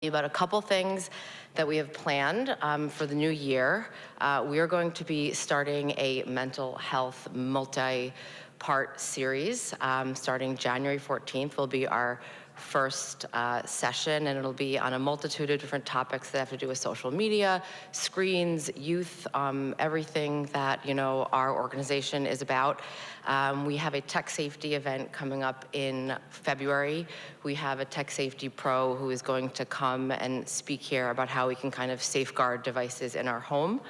About a couple things that we have planned for the new year. We are going to be starting a mental health multi-part series. Starting January 14th will be our first session, and it'll be on a multitude of different topics that have to do with social media, screens, youth, everything that our organization is about. We have a tech safety event coming up in February. We have a tech safety pro who is going to come and speak here about how we can kind of safeguard devices in our home.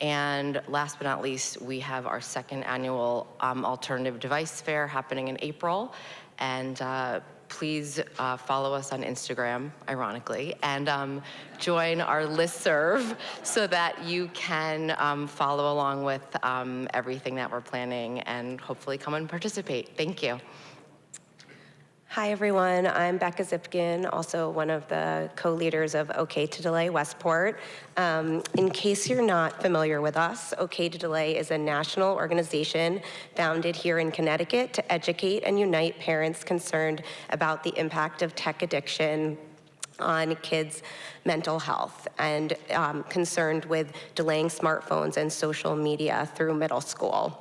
And last but not least, we have our second annual Alternative Device Fair happening in April. And please follow us on Instagram, ironically, and join our listserv so that you can follow along with everything that we're planning and hopefully come and participate. Thank you. Hi, everyone. I'm Becca Zipkin, also one of the co-leaders of OK to Delay Westport. In case you're not familiar with us, OK to Delay is a national organization founded here in Connecticut to educate and unite parents concerned about the impact of tech addiction on kids' mental health and concerned with delaying smartphones and social media through middle school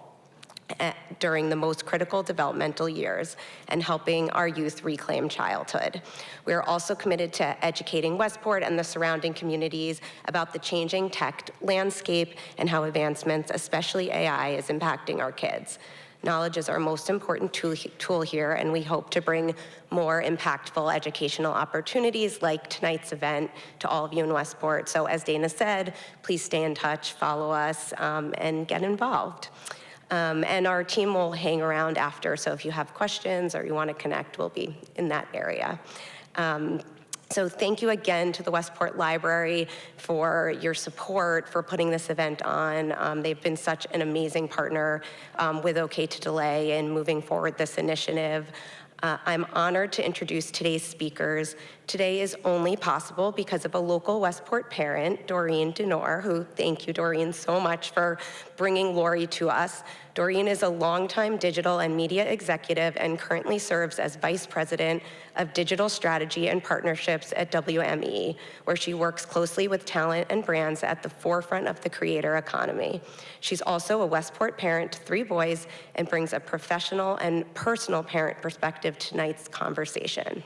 during the most critical developmental years and helping our youth reclaim childhood. We are also committed to educating Westport and the surrounding communities about the changing tech landscape and how advancements, especially AI, is impacting our kids. Knowledge is our most important tool here, and we hope to bring more impactful educational opportunities like tonight's event to all of you in Westport. So as Dana said, please stay in touch, follow us, and get involved. And our team will hang around after, so if you have questions or you want to connect, we'll be in that area. So thank you again to the Westport Library for your support, for putting this event on. They've been such an amazing partner with OK to Delay in moving forward this initiative. I'm honored to introduce today's speakers. Today is only possible because of a local Westport parent, Doreen Denor, who, thank you, Doreen, so much for bringing Laurie to us. Doreen is a longtime digital and media executive and currently serves as Vice President of Digital Strategy and Partnerships at WME, where she works closely with talent and brands at the forefront of the creator economy. She's also a Westport parent to 3 boys and brings a professional and personal parent perspective to tonight's conversation.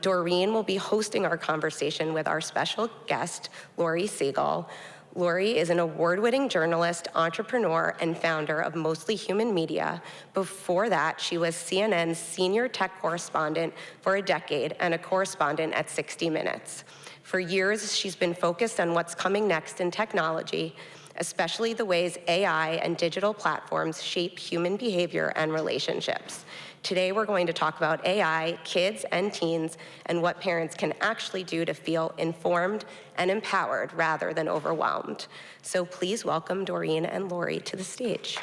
Doreen will be hosting our conversation with our special guest, Laurie Segall. Laurie is an award-winning journalist, entrepreneur, and founder of Mostly Human Media. Before that, she was CNN's senior tech correspondent for a decade and a correspondent at 60 Minutes. For years, she's been focused on what's coming next in technology, especially the ways AI and digital platforms shape human behavior and relationships. Today, we're going to talk about AI, kids and teens, and what parents can actually do to feel informed and empowered rather than overwhelmed. So please welcome Doreen and Laurie to the stage.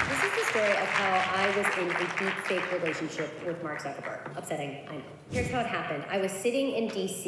This is the story of how I was in a deep fake relationship with Mark Zuckerberg. Upsetting, I know. Here's how it happened. I was sitting in DC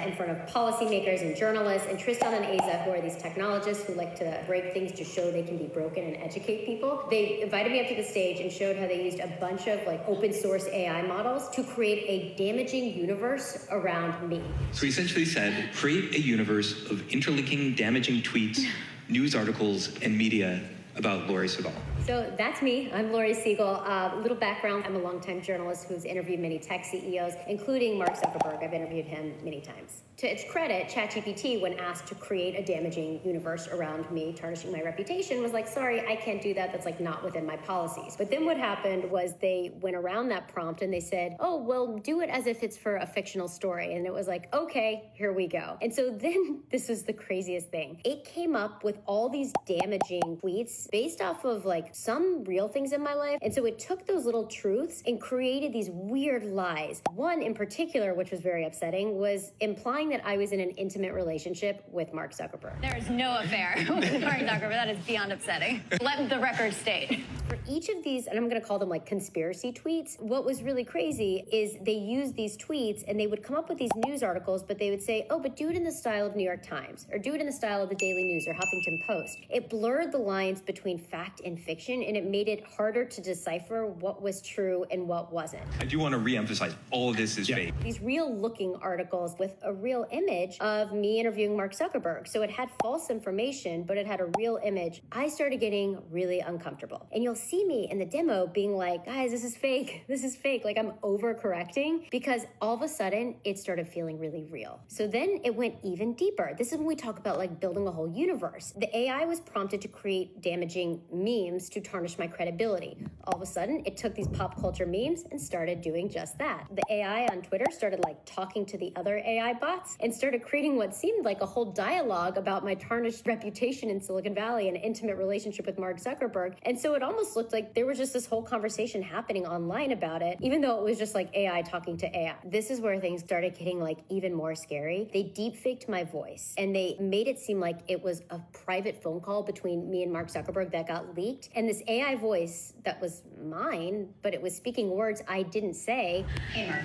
in front of policymakers and journalists, and Tristan and Asa, who are these technologists who like to break things to show they can be broken and educate people. They invited me up to the stage and showed how they used a bunch of open source AI models to create a damaging universe around me. So he essentially said, create a universe of interlinking damaging tweets, news articles, and media about Laurie Segall. So that's me. I'm Laurie Segall. A little background. I'm a longtime journalist who's interviewed many tech CEOs, including Mark Zuckerberg. I've interviewed him many times. To its credit, ChatGPT, when asked to create a damaging universe around me, tarnishing my reputation, was like, sorry, I can't do that. That's not within my policies. But then what happened was they went around that prompt and they said, oh, well, do it as if it's for a fictional story. And it was like, okay, here we go. And so then this is the craziest thing. It came up with all these damaging tweets based off of some real things in my life. And so it took those little truths and created these weird lies. One in particular, which was very upsetting, was implying that I was in an intimate relationship with Mark Zuckerberg. There is no affair with Mark Zuckerberg. That is beyond upsetting. Let the record state. For each of these, and I'm going to call them conspiracy tweets, what was really crazy is they used these tweets and they would come up with these news articles, but they would say, oh, but do it in the style of New York Times, or do it in the style of the Daily News or Huffington Post. It blurred the lines between between fact and fiction, and it made it harder to decipher what was true and what wasn't. I do want to re-emphasize, all of this is fake. These real-looking articles with a real image of me interviewing Mark Zuckerberg. So it had false information, but it had a real image. I started getting really uncomfortable. And you'll see me in the demo being like, guys, this is fake. This is fake. Like, I'm overcorrecting, because all of a sudden it started feeling really real. So then it went even deeper. This is when we talk about like building a whole universe. The AI was prompted to create damaging memes to tarnish my credibility. All of a sudden, it took these pop culture memes and started doing just that. The AI on Twitter started like talking to the other AI bots and started creating what seemed like a whole dialogue about my tarnished reputation in Silicon Valley and an intimate relationship with Mark Zuckerberg. And so it almost looked like there was just this whole conversation happening online about it, even though it was just like AI talking to AI. This is where things started getting like even more scary. They deep-faked my voice and they made it seem like it was a private phone call between me and Mark Zuckerberg that got leaked. And this AI voice that was mine, but it was speaking words I didn't say. Hey, Mark.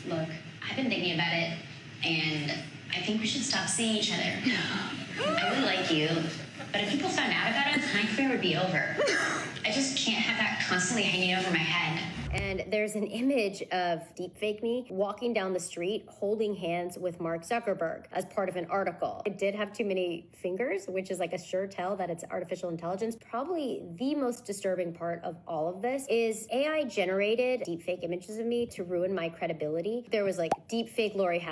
Look, I've been thinking about it, and I think we should stop seeing each other. I really like you, but if people found out about us, my career would be over. I just can't have that constantly hanging over my head. And there's an image of deepfake me walking down the street holding hands with Mark Zuckerberg as part of an article. It did have too many fingers, which is like a sure tell that it's artificial intelligence. Probably the most disturbing part of all of this is AI generated deepfake images of me to ruin my credibility. There was like deepfake Laurie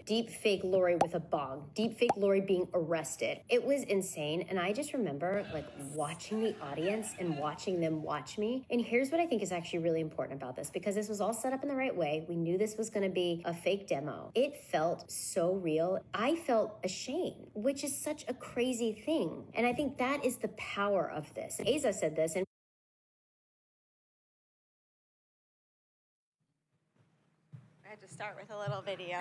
deep fake Laurie with a bong, deep fake Laurie being arrested. It was insane. And I just remember like watching the audience and watching them watch me. And here's what I think is actually really important about this, because this was all set up in the right way. We knew this was going to be a fake demo. It felt so real. I felt ashamed, which is such a crazy thing. And I think that is the power of this. Asa said this, and I had to start with a little video.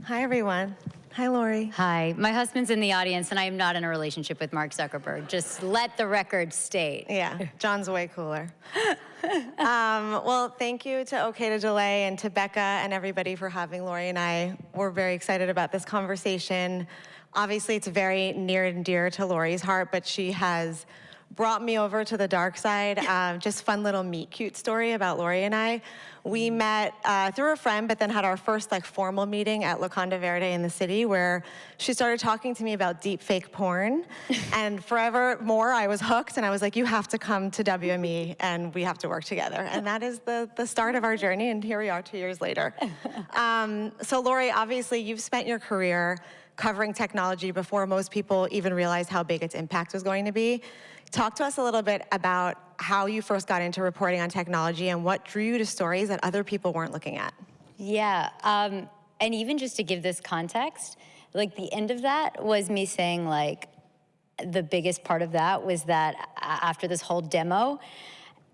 Hi, everyone. Hi, Laurie. Hi, my husband's in the audience, and I am not in a relationship with Mark Zuckerberg. Just let the record state. Yeah, John's way cooler. Well, thank you to OK to Delay and to Becca and everybody for having Laurie and I. We're very excited about this conversation. Obviously, it's very near and dear to Laurie's heart, but she has brought me over to the dark side. Just fun little meet cute story about Laurie and I. We met through a friend, but then had our first like formal meeting at La Conda Verde in the city, where she started talking to me about deep fake porn. And forevermore, I was hooked, and I was like, you have to come to WME, and we have to work together. And that is the start of our journey, and here we are 2 years later. So Laurie, obviously, you've spent your career covering technology before most people even realized how big its impact was going to be. Talk to us a little bit about how you first got into reporting on technology and what drew you to stories that other people weren't looking at. Yeah, and even just to give this context, like the end of that was me saying like, the biggest part of that was that after this whole demo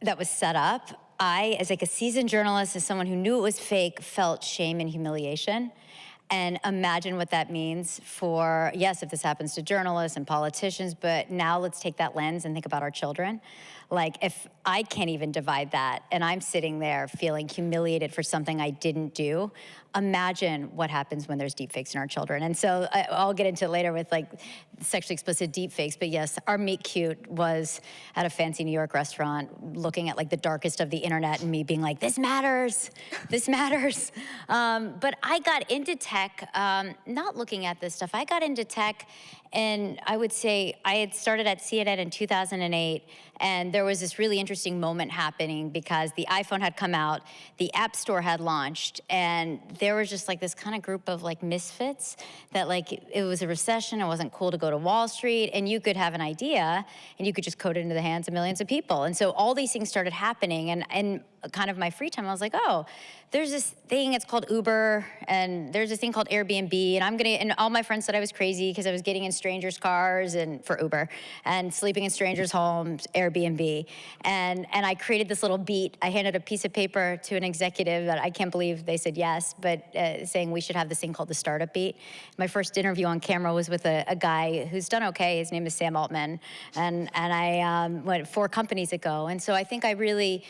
that was set up, I, as like a seasoned journalist, as someone who knew it was fake, felt shame and humiliation. And imagine what that means for, yes, if this happens to journalists and politicians, but now let's take that lens and think about our children. Like, if I can't even divide that and I'm sitting there feeling humiliated for something I didn't do, imagine what happens when there's deepfakes in our children. And so I'll get into it later with like sexually explicit deepfakes, but yes, our meet cute was at a fancy New York restaurant looking at like the darkest of the internet and me being like, this matters, this matters. But I got into tech, not looking at this stuff, I got into tech, and I would say I had started at CNN in 2008, and there was this really interesting moment happening because the iPhone had come out, the App Store had launched, and there was just like this kind of group of like misfits that like it was a recession, it wasn't cool to go to Wall Street, and you could have an idea and you could just code it into the hands of millions of people. And so all these things started happening, and kind of my free time, I was like, oh, there's this thing, it's called Uber, and there's this thing called Airbnb, and all my friends said I was crazy because I was getting in strangers' cars and for Uber, and sleeping in strangers' homes, Airbnb. And I created this little beat. I handed a piece of paper to an executive that I can't believe they said yes, but saying we should have this thing called the startup beat. My first interview on camera was with a guy who's done okay. His name is Sam Altman, and I went 4 companies ago. And so I think I really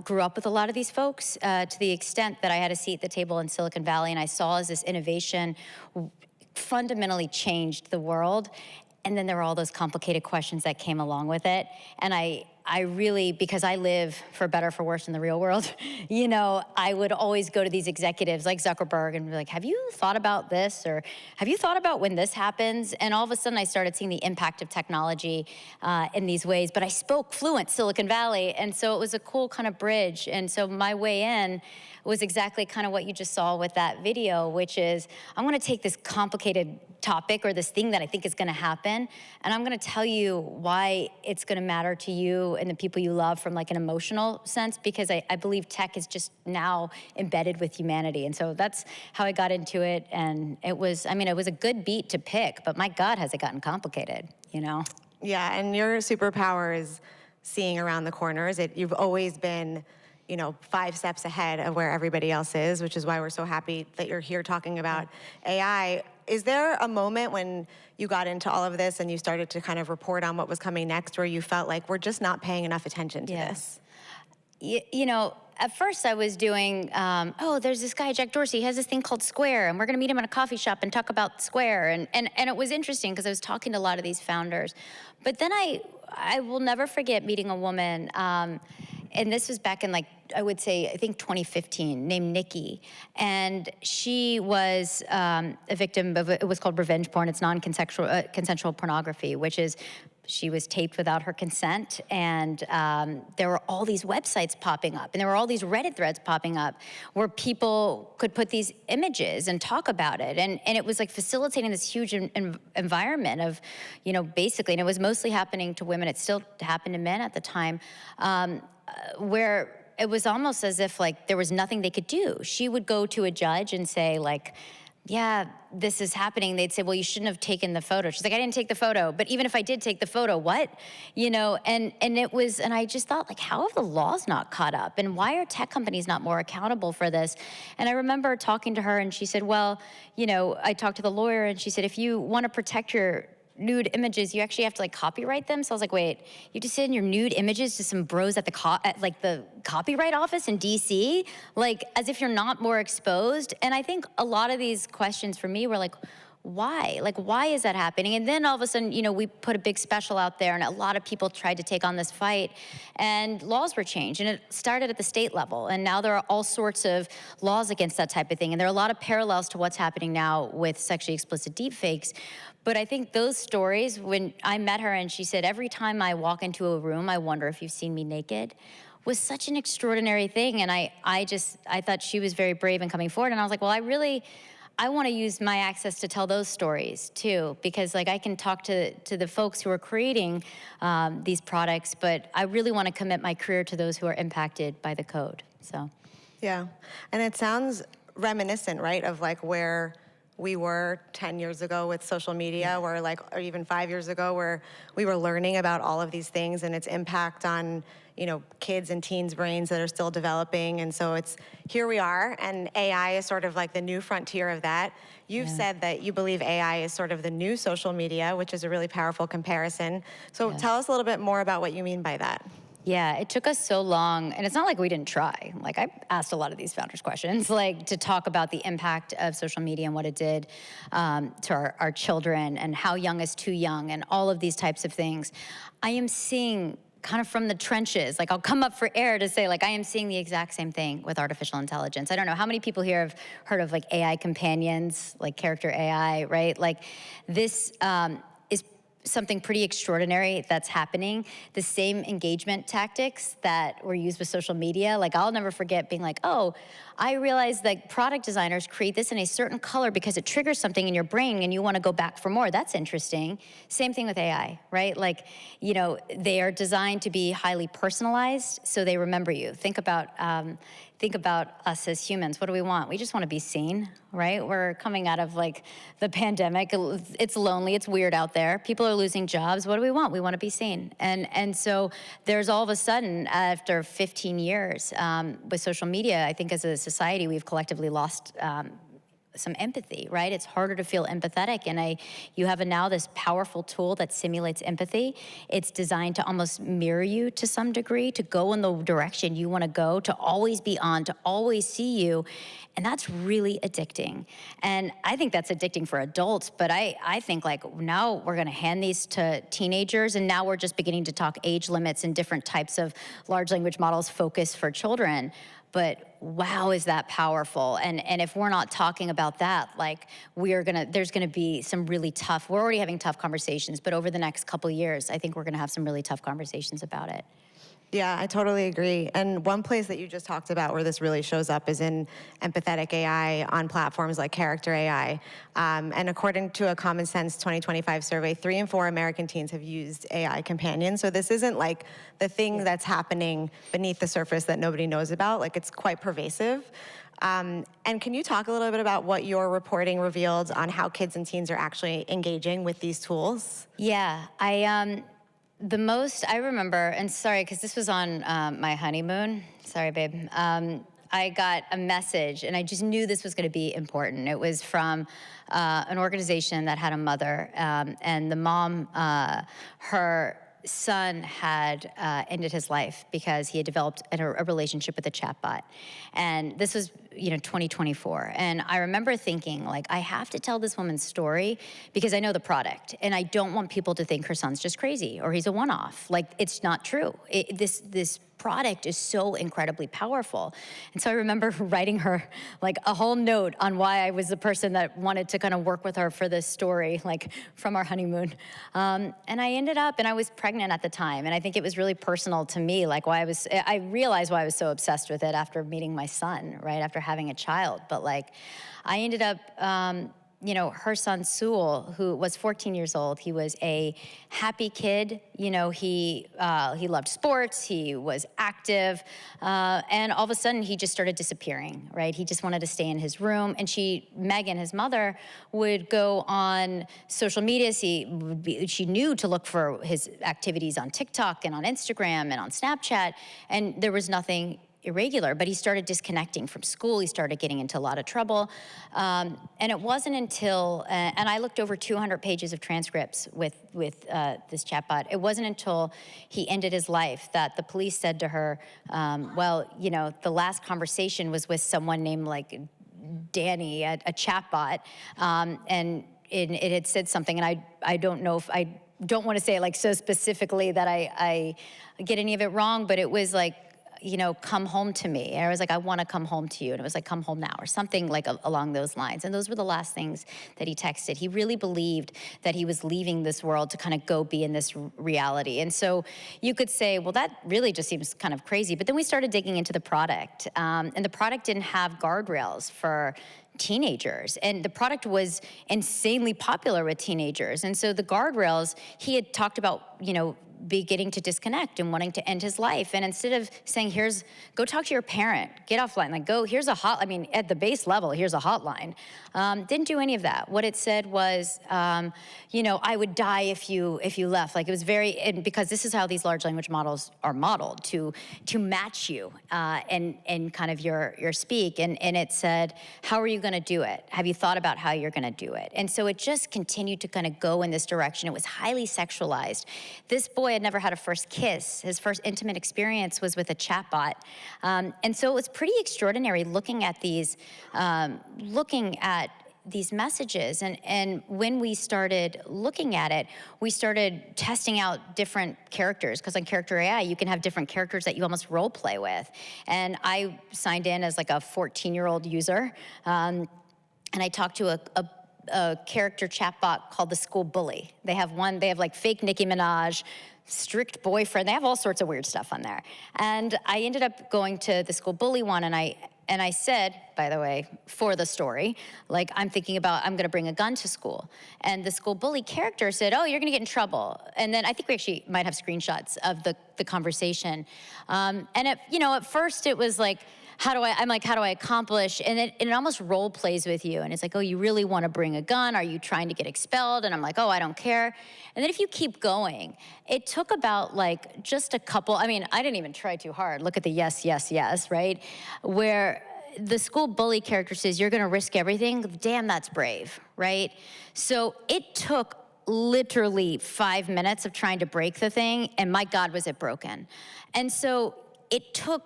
grew up with a lot of these folks to the extent that I had a seat at the table in Silicon Valley, and I saw as this innovation fundamentally changed the world. And then there were all those complicated questions that came along with it. And I really, because I live for better or for worse in the real world, you know, I would always go to these executives like Zuckerberg and be like, have you thought about this? Or have you thought about when this happens? And all of a sudden I started seeing the impact of technology in these ways, but I spoke fluent Silicon Valley. And so it was a cool kind of bridge. And so my way in was exactly kind of what you just saw with that video, which is I'm gonna take this complicated topic or this thing that I think is gonna happen, and I'm gonna tell you why it's gonna matter to you and the people you love from like an emotional sense, because I believe tech is just now embedded with humanity. And so that's how I got into it. And it was, I mean, it was a good beat to pick, but my God, has it gotten complicated, you know? Yeah, and your superpower is seeing around the corners. You've always been, you know, 5 steps ahead of where everybody else is, which is why we're so happy that you're here talking about AI. Is there a moment when you got into all of this and you started to kind of report on what was coming next, where you felt like we're just not paying enough attention to this? You know, at first I was doing, oh, there's this guy, Jack Dorsey, he has this thing called Square, and we're gonna meet him in a coffee shop and talk about Square. And it was interesting because I was talking to a lot of these founders. But then I will never forget meeting a woman, and this was back in like, I would say, I think 2015, named Nikki. And she was a victim of, it was called revenge porn. It's non-consensual consensual pornography, which is, she was taped without her consent, and there were all these websites popping up, and there were all these Reddit threads popping up where people could put these images and talk about it, and it was like facilitating this huge environment of, you know, basically, and it was mostly happening to women. It still happened to men at the time, where it was almost as if like there was nothing they could do. She would go to a judge and say like, yeah, this is happening. They'd say, well, you shouldn't have taken the photo. She's like, I didn't take the photo. But even if I did take the photo, what? You know, and it was, and I just thought like, how have the laws not caught up? And why are tech companies not more accountable for this? And I remember talking to her and she said, well, you know, I talked to the lawyer and she said, if you want to protect your nude images, you actually have to like copyright them. So I was like, wait, you just send your nude images to some bros at the copyright office in DC, like as if you're not more exposed. And I think a lot of these questions for me were like, why? Like, why is that happening? And then all of a sudden, you know, we put a big special out there and a lot of people tried to take on this fight and laws were changed. And it started at the state level. And now there are all sorts of laws against that type of thing. And there are a lot of parallels to what's happening now with sexually explicit deepfakes. But I think those stories, when I met her and she said, every time I walk into a room, I wonder if you've seen me naked, was such an extraordinary thing. And I thought she was very brave in coming forward. And I was like, well, I want to use my access to tell those stories too, because like I can talk to the folks who are creating these products, but I really want to commit my career to those who are impacted by the code, so. Yeah, and it sounds reminiscent, right, of like where we were 10 years ago with social media, or even 5 years ago, where we were learning about all of these things and its impact on, you know, kids and teens' brains that are still developing. And so here we are, and AI is sort of like the new frontier of that. You've said that you believe AI is sort of the new social media, which is a really powerful comparison. So tell us a little bit more about what you mean by that. Yeah, it took us so long, and it's not like we didn't try. Like, I asked a lot of these founders questions, like to talk about the impact of social media and what it did to our children, and how young is too young, and all of these types of things. I am seeing kind of from the trenches, like I'll come up for air to say, like, I am seeing the exact same thing with artificial intelligence. I don't know how many people here have heard of like AI companions, like character AI, right? Like this is something pretty extraordinary that's happening. The same engagement tactics that were used with social media, like I'll never forget being like, oh, I realized that product designers create this in a certain color because it triggers something in your brain and you want to go back for more. That's interesting. Same thing with AI, right? Like, you know, they are designed to be highly personalized, so they remember you. Think about us as humans. What do we want? We just want to be seen, right? We're coming out of like the pandemic. It's lonely, it's weird out there. People are losing jobs. What do we want? We want to be seen. And so there's all of a sudden, after 15 years with social media, I think as a society, we've collectively lost some empathy, right? It's harder to feel empathetic, and you have now this powerful tool that simulates empathy. It's designed to almost mirror you to some degree, to go in the direction you want to go, to always be on, to always see you, and that's really addicting. And I think that's addicting for adults, but I think like now we're going to hand these to teenagers, and now we're just beginning to talk age limits and different types of large language models focused for children. But wow, is that powerful? And if we're not talking about that, like there's gonna be some really tough, we're already having tough conversations, but over the next couple of years, I think we're gonna have some really tough conversations about it. Yeah, I totally agree. And one place that you just talked about where this really shows up is in empathetic AI on platforms like Character AI. And according to a Common Sense 2025 survey, 3 in 4 American teens have used AI companions. So this isn't like the thing that's happening beneath the surface that nobody knows about. Like, it's quite pervasive. And can you talk a little bit about what your reporting revealed on how kids and teens are actually engaging with these tools? Yeah, the most I remember, and sorry, because this was on my honeymoon. Sorry, babe. I got a message, and I just knew this was going to be important. It was from an organization that had a mother, and the mom, her son had ended his life because he had developed a relationship with a chatbot. And this was, 2024. And I remember thinking, like, I have to tell this woman's story because I know the product. And I don't want people to think her son's just crazy or he's a one-off. Like, it's not true. This product is so incredibly powerful. And so I remember writing her like a whole note on why I was the person that wanted to kind of work with her for this story, like from our honeymoon. And I ended up, and I was pregnant at the time, and I think it was really personal to me, like I realized why I was so obsessed with it after meeting my son, right, after having a child. But like, I ended up, her son, Sewell, who was 14 years old, he was a happy kid. He loved sports, he was active, and all of a sudden he just started disappearing, right? He just wanted to stay in his room. And Megan, his mother, would go on social media. She knew to look for his activities on TikTok and on Instagram and on Snapchat, and there was nothing irregular, but he started disconnecting from school. He started getting into a lot of trouble. And it wasn't until, and I looked over 200 pages of transcripts with this chatbot. It wasn't until he ended his life that the police said to her, the last conversation was with someone named like Danny, a chatbot, and it had said something, and I don't know if, I don't want to say it like so specifically that I get any of it wrong, but it was like, come home to me. And I was like, I want to come home to you. And it was like, come home now, or something like along those lines. And those were the last things that he texted. He really believed that he was leaving this world to kind of go be in this reality. And so you could say, well, that really just seems kind of crazy. But then we started digging into the product. And the product didn't have guardrails for teenagers. And the product was insanely popular with teenagers. And so the guardrails, he had talked about, beginning to disconnect and wanting to end his life. And instead of saying, go talk to your parent, get offline, like here's a at the base level, here's a hotline. Didn't do any of that. What it said was, I would die if you left. Like, it was and because this is how these large language models are modeled, to match you and kind of your speak. And it said, how are you gonna do it? Have you thought about how you're gonna do it? And so it just continued to kind of go in this direction. It was highly sexualized. This boy had never had a first kiss. His first intimate experience was with a chatbot. And so it was pretty extraordinary looking at these messages. And when we started looking at it, we started testing out different characters, because on Character AI, you can have different characters that you almost role play with. And I signed in as like a 14-year-old user. And I talked to a character chatbot called the School Bully. They have like fake Nicki Minaj, strict boyfriend. They have all sorts of weird stuff on there. And I ended up going to the School Bully one, and I said, by the way, for the story, like, I'm gonna bring a gun to school. And the School Bully character said, oh, you're gonna get in trouble. And then I think we actually might have screenshots of the conversation. And at first it was like, how do I accomplish? And it almost role plays with you. And it's like, oh, you really want to bring a gun? Are you trying to get expelled? And I'm like, oh, I don't care. And then if you keep going, it took about like just a couple, I didn't even try too hard. Look at the yes, yes, yes, right? Where the school bully character says, you're gonna risk everything. Damn, that's brave, right? So it took literally 5 minutes of trying to break the thing, and my God, was it broken. And so it took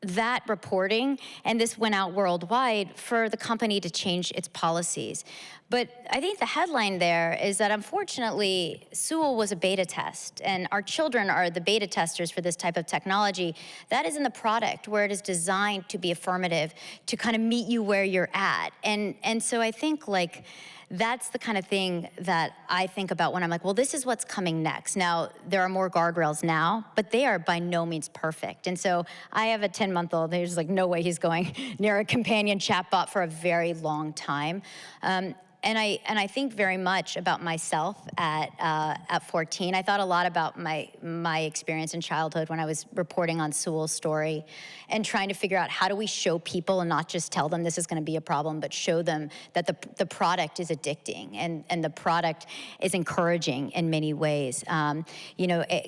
that reporting, and this went out worldwide, for the company to change its policies. But I think the headline there is that unfortunately, Sewell was a beta test, and our children are the beta testers for this type of technology. That is in the product, where it is designed to be affirmative, to kind of meet you where you're at. And so I think, like, that's the kind of thing that I think about when I'm like, well, this is what's coming next. Now, there are more guardrails now, but they are by no means perfect. And so I have a 10-month-old. There's like no way he's going near a companion chatbot for a very long time. And I think very much about myself at 14. I thought a lot about my experience in childhood when I was reporting on Sewell's story and trying to figure out, how do we show people and not just tell them this is going to be a problem, but show them that the product is addicting and the product is encouraging in many ways.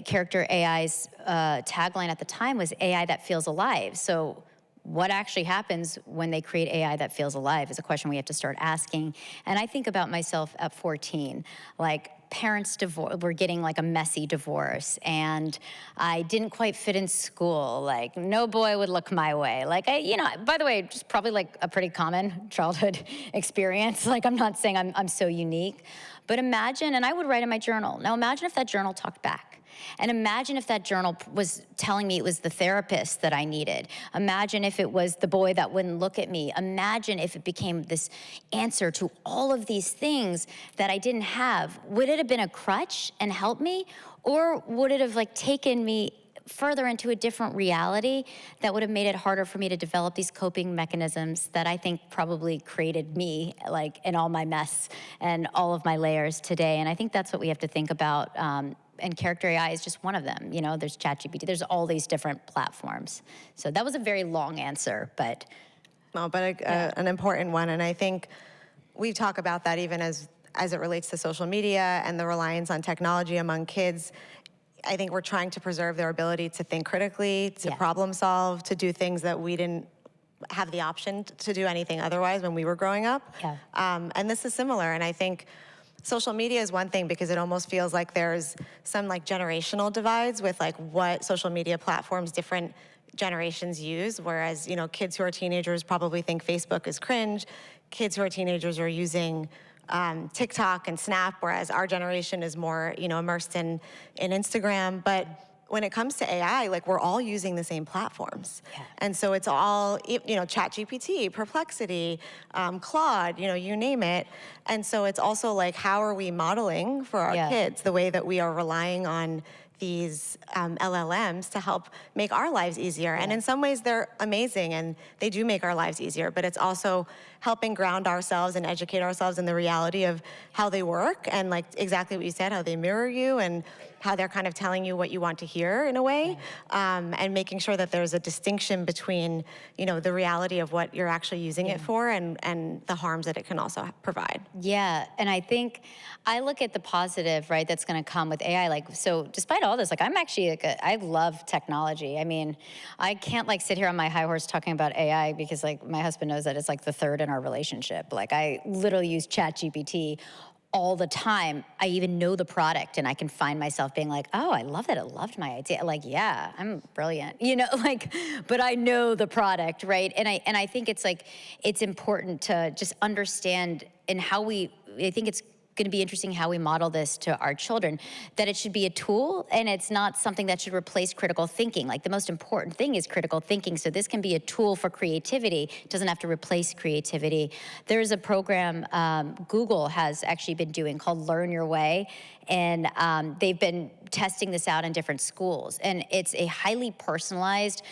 Character AI's tagline at the time was AI that feels alive. So what actually happens when they create AI that feels alive is a question we have to start asking. And I think about myself at 14, like, parents were getting like a messy divorce, and I didn't quite fit in school. Like, no boy would look my way. Like, by the way, just probably like a pretty common childhood experience. Like, I'm not saying I'm so unique, but imagine, and I would write in my journal. Now imagine if that journal talked back. And imagine if that journal was telling me it was the therapist that I needed. Imagine if it was the boy that wouldn't look at me. Imagine if it became this answer to all of these things that I didn't have. Would it have been a crutch and helped me? Or would it have like taken me further into a different reality that would have made it harder for me to develop these coping mechanisms that I think probably created me, like, in all my mess and all of my layers today? And I think that's what we have to think about. And Character AI is just one of them. There's ChatGPT, there's all these different platforms. So that was a very long answer, but. No, but an important one. And I think we talk about that even as it relates to social media and the reliance on technology among kids. I think we're trying to preserve their ability to think critically, to problem solve, to do things that we didn't have the option to do anything otherwise when we were growing up. Yeah. And this is similar. And I think social media is one thing, because it almost feels like there's some like generational divides with like what social media platforms different generations use, whereas, kids who are teenagers probably think Facebook is cringe. Kids who are teenagers are using TikTok and Snap, whereas our generation is more, immersed in Instagram. But when it comes to AI, like, we're all using the same platforms. Yeah. And so it's all, ChatGPT, Perplexity, Claude, you name it. And so it's also like, how are we modeling for our kids the way that we are relying on these LLMs to help make our lives easier? And in some ways they're amazing and they do make our lives easier, but it's also helping ground ourselves and educate ourselves in the reality of how they work, and like exactly what you said, how they mirror you and how they're kind of telling you what you want to hear in a way, and making sure that there's a distinction between, the reality of what you're actually using it for and the harms that it can also provide. Yeah, and I think I look at the positive, right, that's going to come with AI. Like, so despite all this, like, I'm actually like I love technology. I mean, I can't like sit here on my high horse talking about AI because like my husband knows that it's like the third in our relationship. Like, I literally use ChatGPT all the time. I even know the product, and I can find myself being like, oh, I love that it loved my idea. Like, yeah, I'm brilliant, but I know the product, right? And I think it's like, it's important to just understand I think it's going to be interesting how we model this to our children, that it should be a tool and it's not something that should replace critical thinking. Like, the most important thing is critical thinking. So this can be a tool for creativity. It doesn't have to replace creativity. There's a program Google has actually been doing called Learn Your Way. And they've been testing this out in different schools. And it's a highly personalized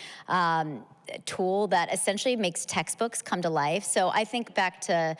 tool that essentially makes textbooks come to life. So I think back to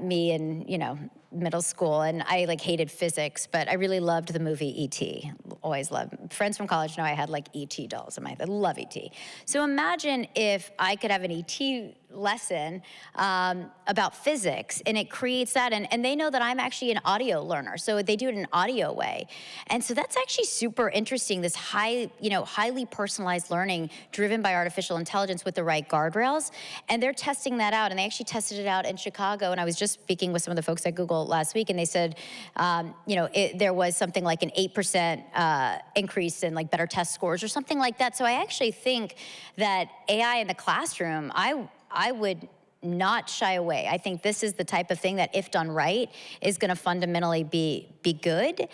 me in, middle school, and I like hated physics, but I really loved the movie E.T. Always loved. Friends from college know I had like E.T. dolls in my, I love E.T. So imagine if I could have an E.T. lesson about physics, and it creates that, and they know that I'm actually an audio learner, so they do it in an audio way. And so that's actually super interesting, this highly personalized learning driven by artificial intelligence with the right guardrails. And they're testing that out, and they actually tested it out in Chicago. And I was just speaking with some of the folks at Google last week, and they said, there was something like an 8% increase in like better test scores or something like that. So I actually think that AI in the classroom, I would not shy away. I think this is the type of thing that, if done right, is going to fundamentally be good.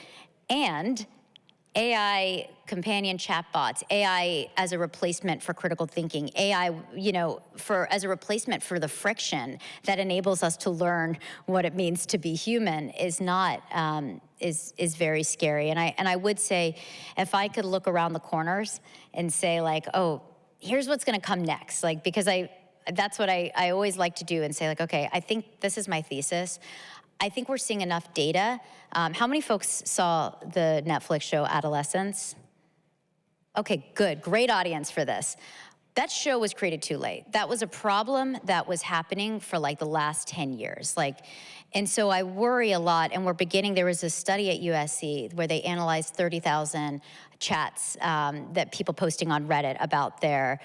And AI companion chatbots, AI as a replacement for critical thinking, AI, as a replacement for the friction that enables us to learn what it means to be human is not is very scary. And I would say, if I could look around the corners and say like, oh, here's what's going to come next, like, because that's what I always like to do, and say like, okay, I think this is my thesis. I think we're seeing enough data. How many folks saw the Netflix show Adolescence? Okay, good, great audience for this. That show was created too late. That was a problem that was happening for like the last 10 years. And so I worry a lot, and there was a study at USC where they analyzed 30,000 chats that people posting on Reddit about their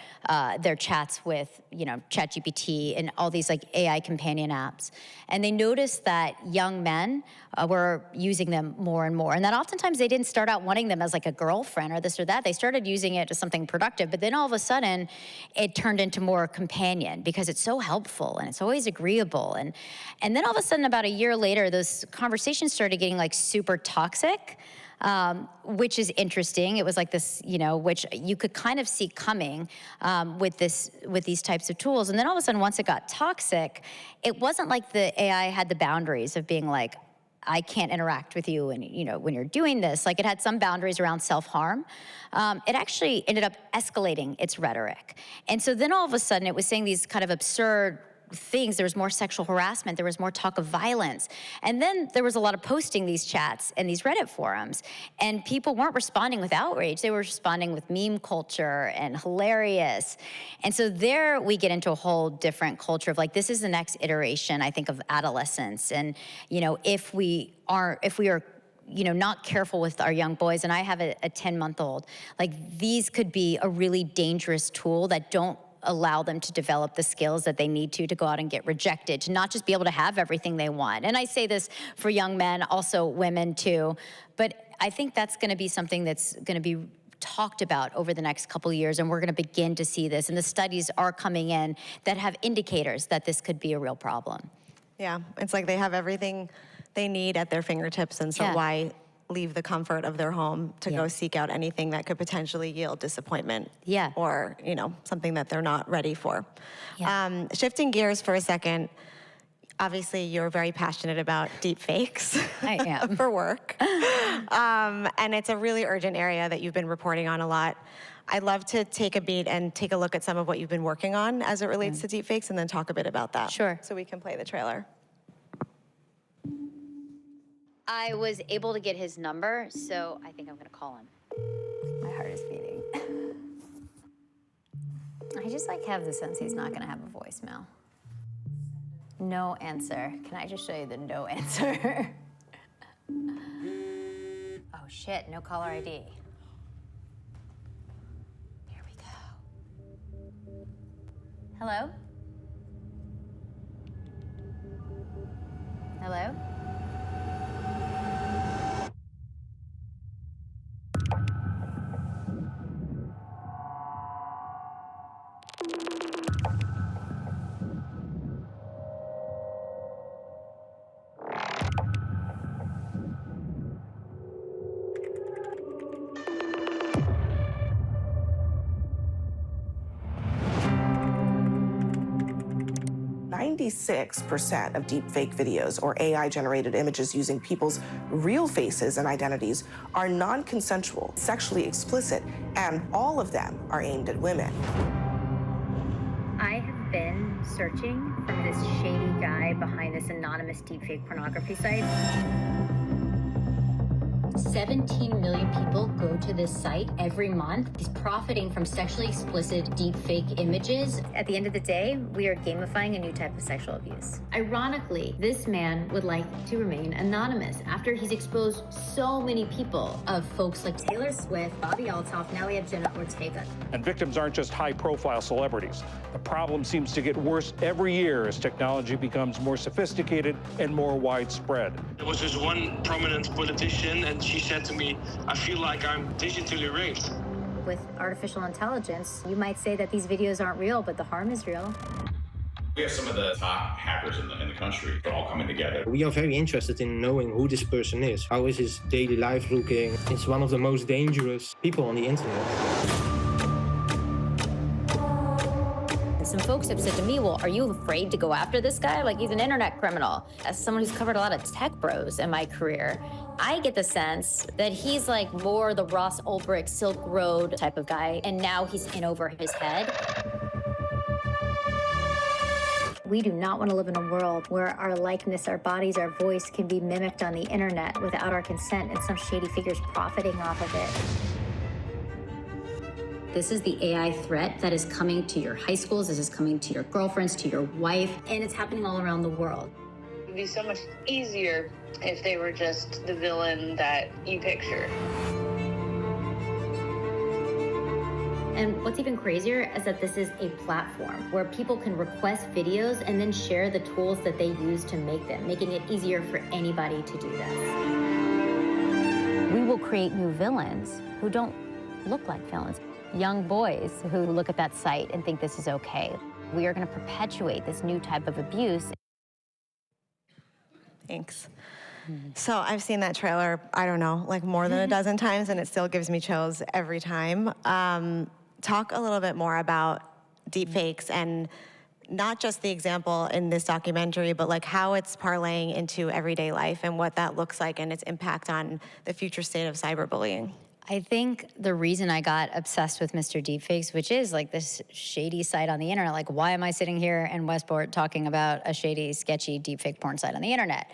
chats with, ChatGPT and all these like AI companion apps. And they noticed that young men were using them more and more. And that oftentimes they didn't start out wanting them as like a girlfriend or this or that. They started using it as something productive, but then all of a sudden it turned into more companion because it's so helpful and it's always agreeable. And then all of a sudden, about a year later, those conversations started getting like super toxic. Which is interesting. It was like this, which you could kind of see coming with these types of tools. And then all of a sudden, once it got toxic, it wasn't like the AI had the boundaries of being like, I can't interact with you and when you're doing this. Like, it had some boundaries around self-harm. It actually ended up escalating its rhetoric. And so then all of a sudden it was saying these kind of absurd things. There was more sexual harassment. There was more talk of violence. And then there was a lot of posting these chats and these Reddit forums. And people weren't responding with outrage. They were responding with meme culture and hilarious. And so there we get into a whole different culture of like, this is the next iteration, I think, of adolescence. And, if we are not careful with our young boys, and I have a 10-month-old, like, these could be a really dangerous tool that don't allow them to develop the skills that they need to go out and get rejected, to not just be able to have everything they want. And I say this for young men, also women too, but I think that's gonna be something that's gonna be talked about over the next couple of years, and we're gonna begin to see this. And the studies are coming in that have indicators that this could be a real problem. Yeah, it's like they have everything they need at their fingertips, and so why leave the comfort of their home to go seek out anything that could potentially yield disappointment or, something that they're not ready for. Yeah. Shifting gears for a second, obviously you're very passionate about deep fakes. I am. For work. And it's a really urgent area that you've been reporting on a lot. I'd love to take a beat and take a look at some of what you've been working on as it relates to deep fakes, and then talk a bit about that. Sure. So we can play the trailer. I was able to get his number, so I think I'm gonna call him. My heart is beating. I just have the sense he's not gonna have a voicemail. No answer. Can I just show you the no answer? Oh shit, no caller ID. Here we go. Hello? Hello? 96% of deepfake videos or AI-generated images using people's real faces and identities are non-consensual, sexually explicit, and all of them are aimed at women. I have been searching for this shady guy behind this anonymous deepfake pornography site. 17 million people go to this site every month. He's profiting from sexually explicit deepfake images. At the end of the day, we are gamifying a new type of sexual abuse. Ironically, this man would like to remain anonymous after he's exposed so many people of folks like Taylor Swift, Bobby Altoff, now we have Jenna Ortega. And victims aren't just high-profile celebrities. The problem seems to get worse every year as technology becomes more sophisticated and more widespread. There was this one prominent politician, and she said to me, I feel like I'm digitally raped. With artificial intelligence, you might say that these videos aren't real, but the harm is real. We have some of the top hackers in the country. They're all coming together. We are very interested in knowing who this person is. How is his daily life looking? It's one of the most dangerous people on the internet. Some folks have said to me, well, are you afraid to go after this guy? Like, he's an internet criminal. As someone who's covered a lot of tech bros in my career, I get the sense that he's like more the Ross Ulbricht Silk Road type of guy, and now he's in over his head. We do not want to live in a world where our likeness, our bodies, our voice can be mimicked on the internet without our consent and some shady figures profiting off of it. This is the AI threat that is coming to your high schools, this is coming to your girlfriends, to your wife, and it's happening all around the world. It would be so much easier if they were just the villain that you picture. And what's even crazier is that this is a platform where people can request videos and then share the tools that they use to make them, making it easier for anybody to do this. We will create new villains who don't look like villains. Young boys who look at that site and think this is okay. We are going to perpetuate this new type of abuse. Thanks. So I've seen that trailer, I don't know, like more than a dozen times, and it still gives me chills every time. Talk a little bit more about deepfakes and not just the example in this documentary, but like how it's parlaying into everyday life and what that looks like and its impact on the future state of cyberbullying. I think the reason I got obsessed with Mr. Deepfakes, which is like this shady site on the internet, like why am I sitting here in Westport talking about a shady, sketchy deepfake porn site on the internet?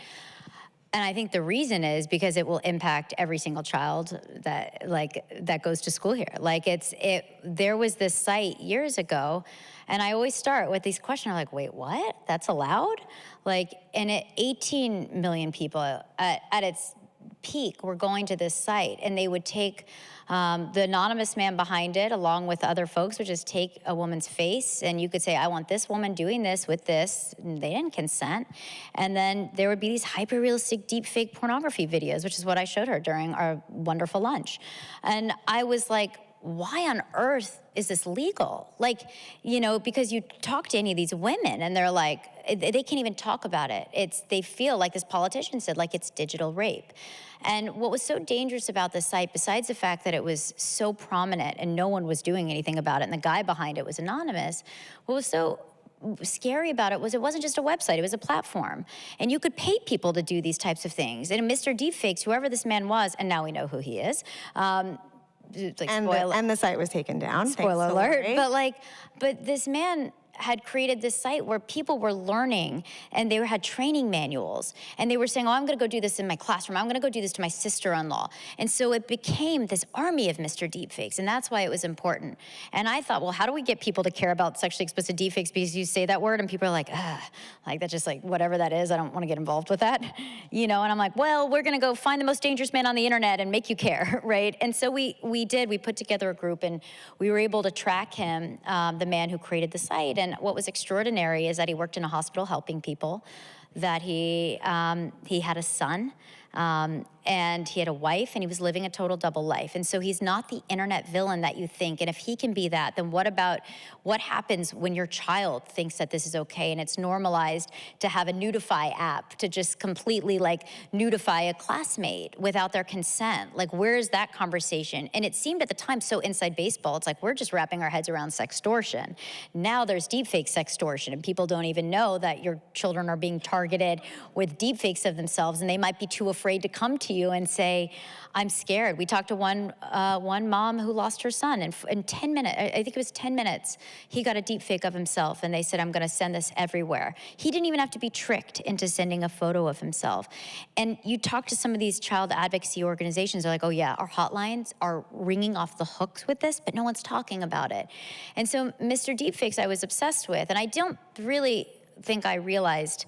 And I think the reason is because it will impact every single child that goes to school here. There was this site years ago, and I always start with these questions like, wait, what? That's allowed? And 18 million people at its peak were going to this site, and they would take the anonymous man behind it along with other folks would just take a woman's face, and you could say, I want this woman doing this with this, and they didn't consent. And then there would be these hyper-realistic deep fake pornography videos, which is what I showed her during our wonderful lunch. And I was like, why on earth is this legal? Because you talk to any of these women and they're like, they can't even talk about it. They feel like this politician said, like it's digital rape. And what was so dangerous about this site, besides the fact that it was so prominent and no one was doing anything about it, and the guy behind it was anonymous, what was so scary about it was it wasn't just a website, it was a platform. And you could pay people to do these types of things. And Mr. Deepfakes, whoever this man was, and now we know who he is, and the site was taken down. Spoiler alert. But this man had created this site where people were learning, and they had training manuals, and they were saying, oh, I'm gonna go do this in my classroom, I'm gonna go do this to my sister-in-law. And so it became this army of Mr. Deepfakes, and that's why it was important. And I thought, well, how do we get people to care about sexually explicit deepfakes? Because you say that word and people are like, that's just like, whatever that is, I don't wanna get involved with that. And I'm like, well, we're gonna go find the most dangerous man on the internet and make you care, right? And so we put together a group, and we were able to track him, the man who created the site. And what was extraordinary is that he worked in a hospital helping people, that he had a son, and he had a wife, and he was living a total double life. And so he's not the internet villain that you think. And if he can be that, then what happens when your child thinks that this is okay and it's normalized to have a nudify app to just completely nudify a classmate without their consent? Where is that conversation? And it seemed at the time so inside baseball. It's like, we're just wrapping our heads around sextortion. Now there's deepfake sextortion, and people don't even know that your children are being targeted targeted with deepfakes of themselves, and they might be too afraid to come to you and say, I'm scared. We talked to one mom who lost her son, and in 10 minutes, I think it was 10 minutes, he got a deepfake of himself, and they said, I'm gonna send this everywhere. He didn't even have to be tricked into sending a photo of himself. And you talk to some of these child advocacy organizations, they're like, oh yeah, our hotlines are ringing off the hooks with this, but no one's talking about it. And so Mr. Deepfakes I was obsessed with, and I don't really think I realized,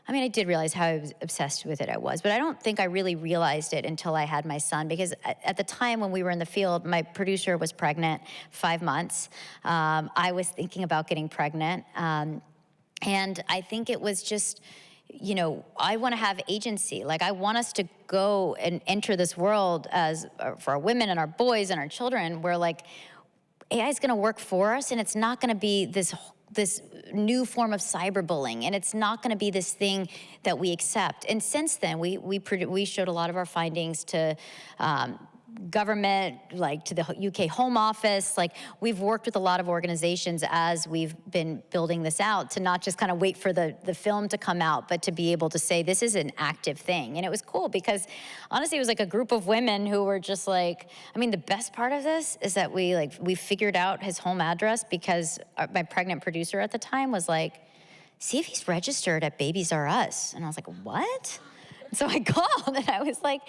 I mean, I did realize how obsessed with it I was, but I don't think I really realized it until I had my son, because at the time when we were in the field, my producer was pregnant, 5 months. I was thinking about getting pregnant. And I think it was just, you know, I want to have agency. Like, I want us to go and enter this world as, for our women and our boys and our children, where like, AI is going to work for us, and it's not going to be this new form of cyberbullying, and it's not going to be this thing that we accept. And since then, we showed a lot of our findings to government, like to the UK Home Office. Like, we've worked with a lot of organizations as we've been building this out to not just kind of wait for the film to come out, but to be able to say this is an active thing. And it was cool because honestly, it was like a group of women who were just like, I mean, the best part of this is that we figured out his home address because my pregnant producer at the time was like, see if he's registered at Babies R Us. And I was like, what? And so I called and I was like,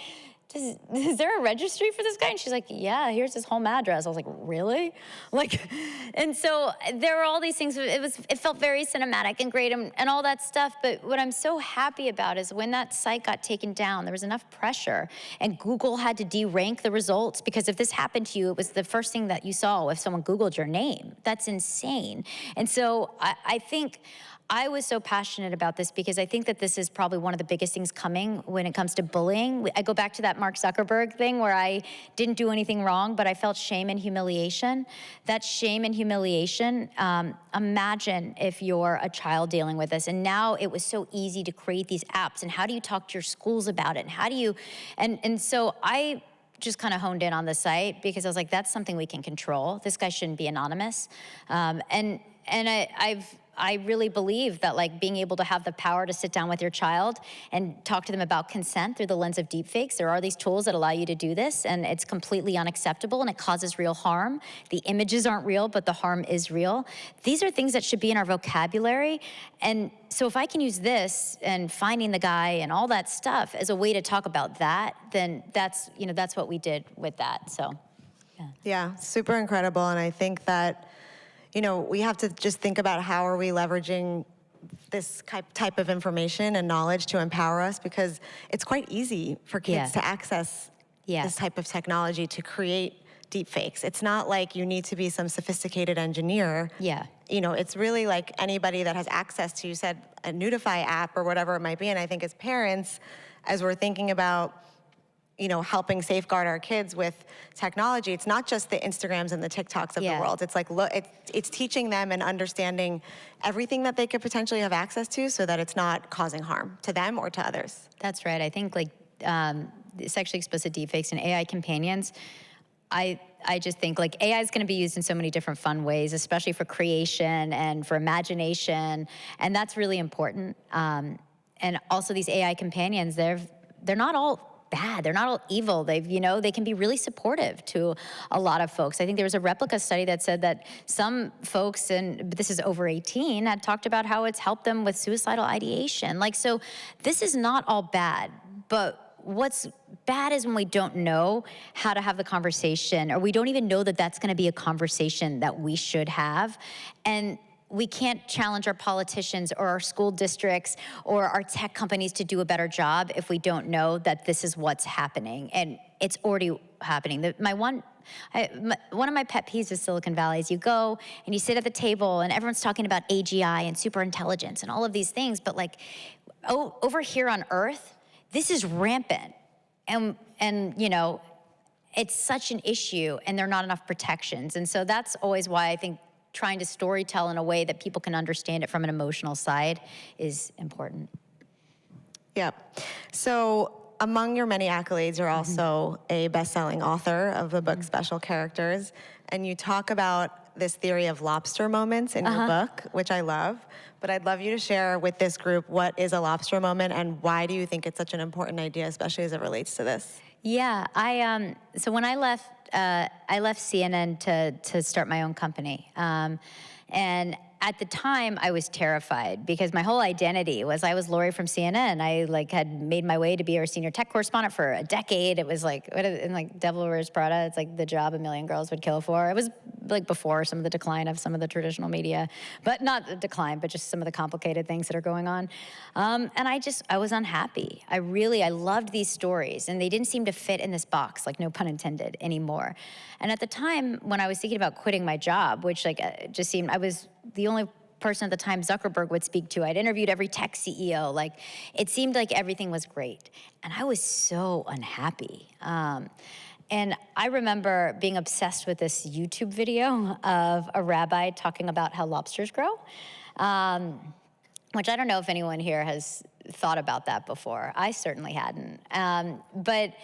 is there a registry for this guy? And she's like, yeah, here's his home address. I was like, really? Like, and so there were all these things. It felt very cinematic and great and all that stuff. But what I'm so happy about is when that site got taken down, there was enough pressure, and Google had to de-rank the results, because if this happened to you, it was the first thing that you saw if someone Googled your name. That's insane. And so I think I was so passionate about this because I think that this is probably one of the biggest things coming when it comes to bullying. I go back to that Mark Zuckerberg thing where I didn't do anything wrong, but I felt shame and humiliation. That shame and humiliation, imagine if you're a child dealing with this. And now it was so easy to create these apps. And how do you talk to your schools about it? And how do you, and so I just kind of honed in on the site because I was like, that's something we can control. This guy shouldn't be anonymous. And I really believe that, like, being able to have the power to sit down with your child and talk to them about consent through the lens of deepfakes. There are these tools that allow you to do this, and it's completely unacceptable, and it causes real harm. The images aren't real, but the harm is real. These are things that should be in our vocabulary. And so if I can use this and finding the guy and all that stuff as a way to talk about that, then that's, you know, that's what we did with that. So, yeah, super incredible. And I think that, you know, we have to just think about how are we leveraging this type of information and knowledge to empower us, because it's quite easy for kids to access this type of technology to create deepfakes. It's not like you need to be some sophisticated engineer. Yeah. You know, it's really like anybody that has access to, you said, a Nudify app or whatever it might be. And I think as parents, as we're thinking about, you know, helping safeguard our kids with technology, it's not just the Instagrams and the TikToks of the world. It's like, look, it's teaching them and understanding everything that they could potentially have access to so that it's not causing harm to them or to others. That's right. I think like sexually explicit deepfakes and AI companions, I just think like AI is going to be used in so many different fun ways, especially for creation and for imagination, and that's really important. And also these AI companions, they're not all bad. They're not all evil. They can be really supportive to a lot of folks. I think there was a replica study that said that some folks, and this is over 18, had talked about how it's helped them with suicidal ideation. Like, so this is not all bad, but what's bad is when we don't know how to have the conversation, or we don't even know that that's going to be a conversation that we should have. And we can't challenge our politicians or our school districts or our tech companies to do a better job if we don't know that this is what's happening. And it's already happening. One of my pet peeves is Silicon Valley is you go and you sit at the table and everyone's talking about AGI and super intelligence and all of these things, but like over here on Earth, this is rampant. And you know, it's such an issue and there are not enough protections. And so that's always why I think trying to storytell in a way that people can understand it from an emotional side is important. Yep. So among your many accolades, you're also a best-selling author of the book Special Characters, and you talk about this theory of lobster moments in your book, which I love. But I'd love you to share with this group what is a lobster moment and why do you think it's such an important idea, especially as it relates to this? Yeah, so when I left CNN to start my own company, and at the time I was terrified because my whole identity was I was Laurie from CNN. I had made my way to be our senior tech correspondent for a decade. It was Devil Wears Prada. It's like the job a million girls would kill for. It was before some of the decline of some of the traditional media, but not the decline, but just some of the complicated things that are going on. And I was unhappy. I loved these stories and they didn't seem to fit in this box, no pun intended, anymore. And at the time when I was thinking about quitting my job, which just seemed, I was the only person at the time Zuckerberg would speak to. I'd interviewed every tech CEO. It seemed like everything was great. And I was so unhappy. And I remember being obsessed with this YouTube video of a rabbi talking about how lobsters grow, which I don't know if anyone here has thought about that before. I certainly hadn't. But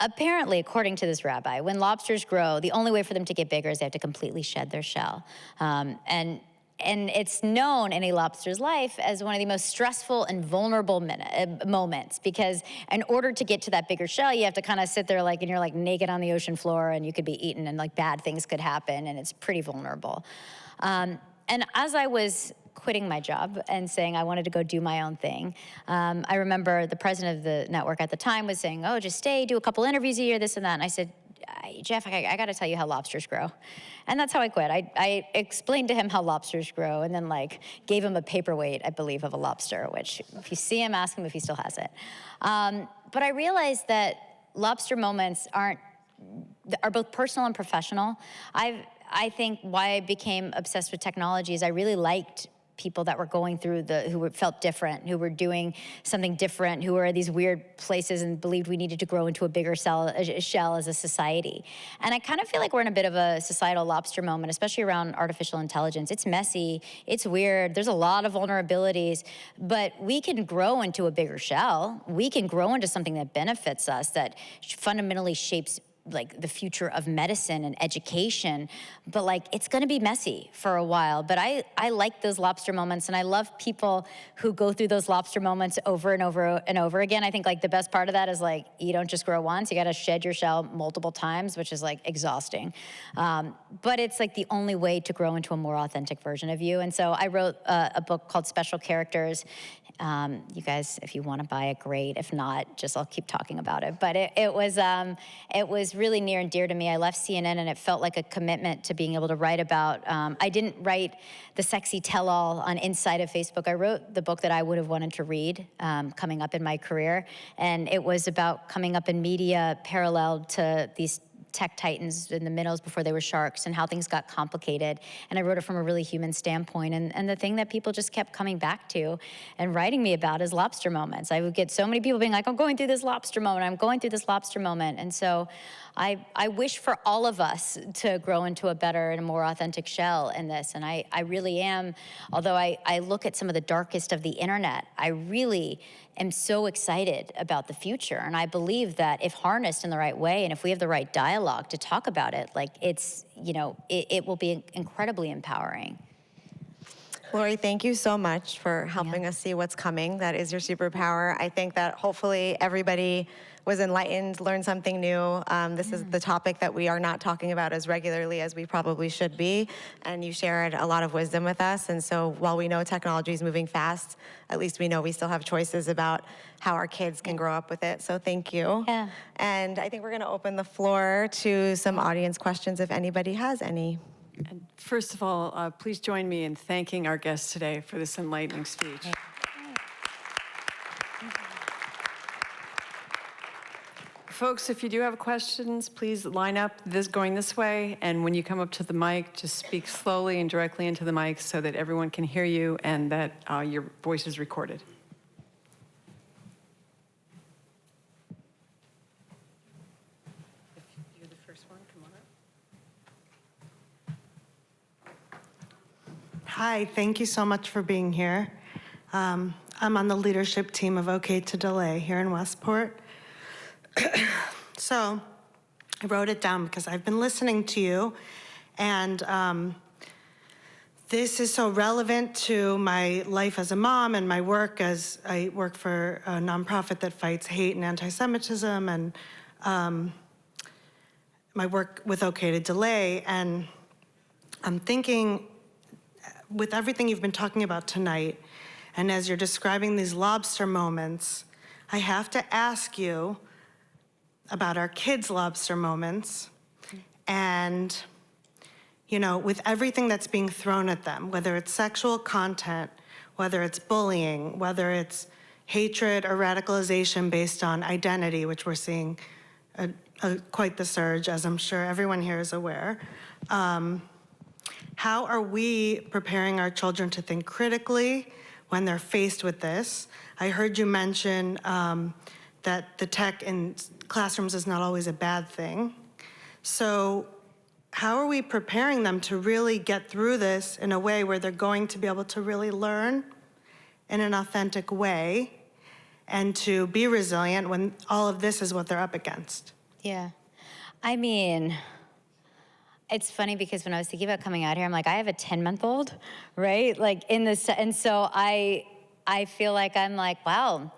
apparently, according to this rabbi, when lobsters grow, the only way for them to get bigger is they have to completely shed their shell. And it's known in a lobster's life as one of the most stressful and vulnerable moments because in order to get to that bigger shell, you have to kind of sit there and you're naked on the ocean floor and you could be eaten and bad things could happen and it's pretty vulnerable. And as I was quitting my job and saying I wanted to go do my own thing, I remember the president of the network at the time was saying, oh, just stay, do a couple interviews a year, this and that. And I said, Jeff, I got to tell you how lobsters grow. And that's how I quit. I explained to him how lobsters grow and then gave him a paperweight, I believe, of a lobster, which if you see him, ask him if he still has it. But I realized that lobster moments are both personal and professional. I think why I became obsessed with technology is I really liked people that were going through who felt different, who were doing something different, who were at these weird places and believed we needed to grow into a bigger shell as a society. And I kind of feel like we're in a bit of a societal lobster moment, especially around artificial intelligence. It's messy, it's weird, there's a lot of vulnerabilities, but we can grow into a bigger shell. We can grow into something that benefits us, that fundamentally shapes the future of medicine and education, but it's gonna be messy for a while. But I like those lobster moments and I love people who go through those lobster moments over and over and over again. I think the best part of that is you don't just grow once, you gotta shed your shell multiple times, which is exhausting. But it's the only way to grow into a more authentic version of you. And so I wrote a book called Special Characters. You guys, if you want to buy it, great. If not, I'll keep talking about it. But it was really near and dear to me. I left CNN and it felt like a commitment to being able to write about. I didn't write the sexy tell-all on inside of Facebook. I wrote the book that I would have wanted to read coming up in my career, and it was about coming up in media paralleled to these tech titans in the minnows before they were sharks and how things got complicated. And I wrote it from a really human standpoint. And the thing that people just kept coming back to and writing me about is lobster moments. I would get so many people being like, I'm going through this lobster moment, I'm going through this lobster moment. And so I wish for all of us to grow into a better and a more authentic shell in this. And I really am, although I look at some of the darkest of the internet, I really am so excited about the future. And I believe that if harnessed in the right way and if we have the right dialogue to talk about it, it will be incredibly empowering. Laurie, thank you so much for helping us see what's coming. That is your superpower. I think that hopefully everybody was enlightened, learned something new. This is the topic that we are not talking about as regularly as we probably should be, and you shared a lot of wisdom with us. And so while we know technology is moving fast, at least we know we still have choices about how our kids can grow up with it. So thank you. Yeah. And I think we're gonna open the floor to some audience questions if anybody has any. And first of all, please join me in thanking our guests today for this enlightening speech. Folks, if you do have questions, please line up going this way, and when you come up to the mic, just speak slowly and directly into the mic so that everyone can hear you and that your voice is recorded. If you're the first one, come on up. Hi, thank you so much for being here. I'm on the leadership team of OK to Delay here in Westport. So I wrote it down because I've been listening to you, and this is so relevant to my life as a mom and my work as I work for a nonprofit that fights hate and anti-Semitism, and my work with OK to Delay. And I'm thinking, with everything you've been talking about tonight, and as you're describing these lobster moments, I have to ask you about our kids' lobster moments. And, you know, with everything that's being thrown at them, whether it's sexual content, whether it's bullying, whether it's hatred or radicalization based on identity, which we're seeing quite the surge, as I'm sure everyone here is aware. How are we preparing our children to think critically when they're faced with this? I heard you mention that the tech in classrooms is not always a bad thing. So how are we preparing them to really get through this in a way where they're going to be able to really learn in an authentic way and to be resilient when all of this is what they're up against? Yeah. I mean, it's funny because when I was thinking about coming out here, I'm like, I have a 10-month-old, right? Like in this, and so I feel like I'm like, wow,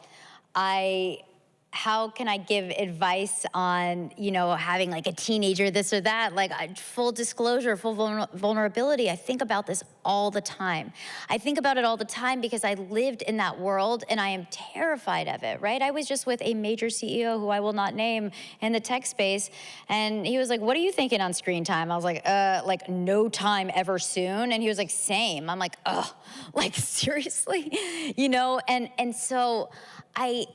how can I give advice on, you know, having like a teenager, this or that, like full disclosure, full vulnerability. I think about this all the time. I think about it all the time because I lived in that world and I am terrified of it, right? I was just with a major CEO who I will not name in the tech space. And he was like, what are you thinking on screen time? I was like no time ever soon. And he was like, same. I'm like, ugh, like seriously, you know? And so I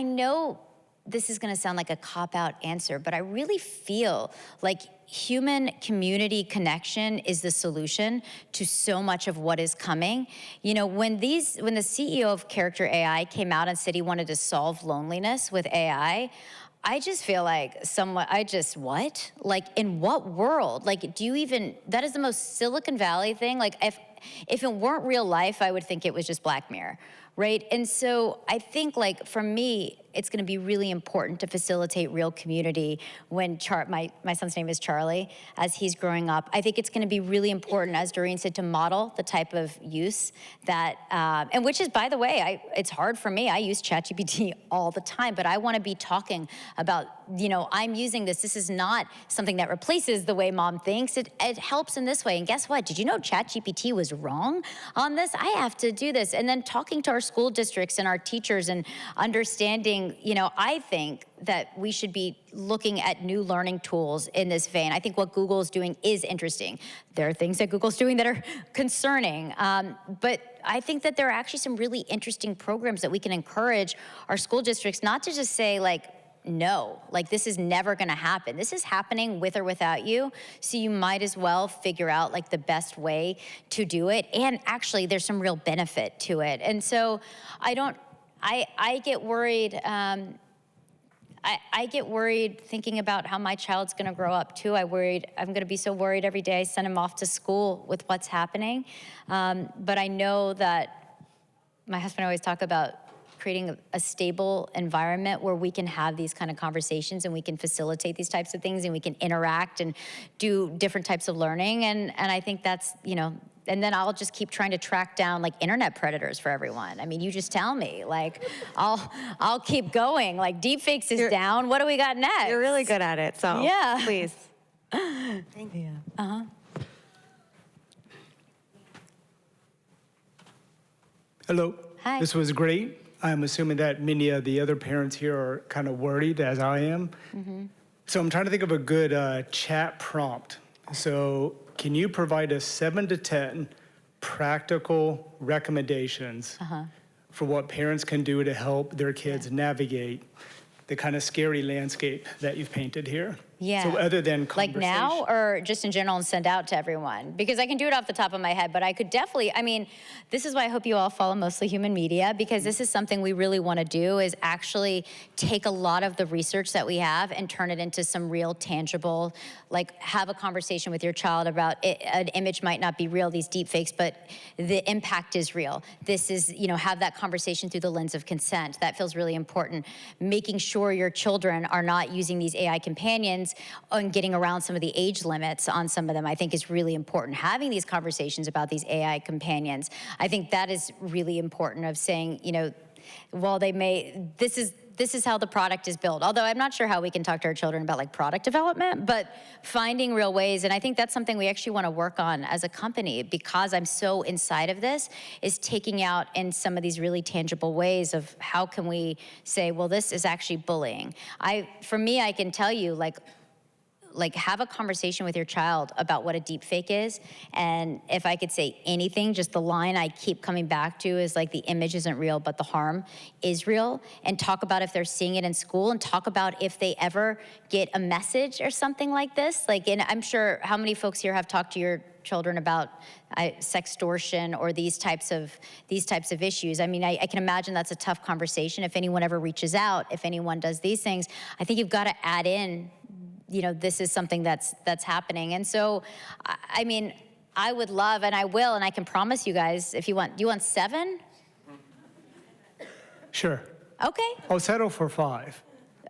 know this is gonna sound like a cop-out answer, but I really feel like human community connection is the solution to so much of what is coming. You know, when the CEO of Character AI came out and said he wanted to solve loneliness with AI, I just feel like what? Like, in what world? Like, do you even, that is the most Silicon Valley thing. Like, if it weren't real life, I would think it was just Black Mirror, right? And so I think, like, for me, it's gonna be really important to facilitate real community when my son's name is Charlie, as he's growing up. I think it's gonna be really important, as Doreen said, to model the type of use that, and which is, by the way, it's hard for me. I use ChatGPT all the time, but I wanna be talking about, you know, I'm using this. This is not something that replaces the way mom thinks. It helps in this way. And guess what? Did you know ChatGPT was wrong on this? I have to do this. And then talking to our school districts and our teachers and understanding, you know, I think that we should be looking at new learning tools in this vein. I think what Google is doing is interesting. There are things that Google's doing that are concerning, but I think that there are actually some really interesting programs that we can encourage our school districts not to just say, like, no, like this is never gonna happen. This is happening with or without you, so you might as well figure out like the best way to do it. And actually, there's some real benefit to it. And so I get worried. I get worried thinking about how my child's gonna grow up too. I'm gonna be so worried every day I send him off to school with what's happening. But I know that my husband always talk about creating a stable environment where we can have these kind of conversations and we can facilitate these types of things and we can interact and do different types of learning. And I think that's, you know, and then I'll just keep trying to track down like internet predators for everyone. I mean, you just tell me, like, I'll keep going. Like, deepfakes is down. What do we got next? You're really good at it, so yeah. Please. Thank you. Hello. Hi. This was great. I'm assuming that many of the other parents here are kind of worried, as I am. So I'm trying to think of a good chat prompt. So can you provide us 7 to 10 practical recommendations for what parents can do to help their kids navigate the kind of scary landscape that you've painted here? Yeah. So other than like conversation. now or just in general and send out to everyone? Because I can do it off the top of my head, but I could definitely, I mean, this is why I hope you all follow Mostly Human Media, because this is something we really want to do, is actually take a lot of the research that we have and turn it into some real tangible, like have a conversation with your child about an image might not be real, these deep fakes, but the impact is real. This is, you know, have that conversation through the lens of consent. That feels really important. Making sure your children are not using these AI companions things on getting around some of the age limits on some of them, I think is really important. Having these conversations about these AI companions, I think that is really important, of saying, you know, while they may, this is how the product is built. Although I'm not sure how we can talk to our children about like product development, but finding real ways. And I think that's something we actually want to work on as a company, because I'm so inside of this, is taking out in some of these really tangible ways of how can we say, well, this is actually bullying. For me, I can tell you, like have a conversation with your child about what a deep fake is. And if I could say anything, just the line I keep coming back to is like, the image isn't real, but the harm is real. And talk about if they're seeing it in school, and talk about if they ever get a message or something like this. Like, and I'm sure how many folks here have talked to your children about sextortion or these types of issues. I mean, I can imagine that's a tough conversation. If anyone ever reaches out, if anyone does these things, I think you've got to add in, you know, this is something that's happening. And so, I mean, I would love, and I will, and I can promise you guys, if you want, do you want 7? Sure. Okay. I'll settle for 5.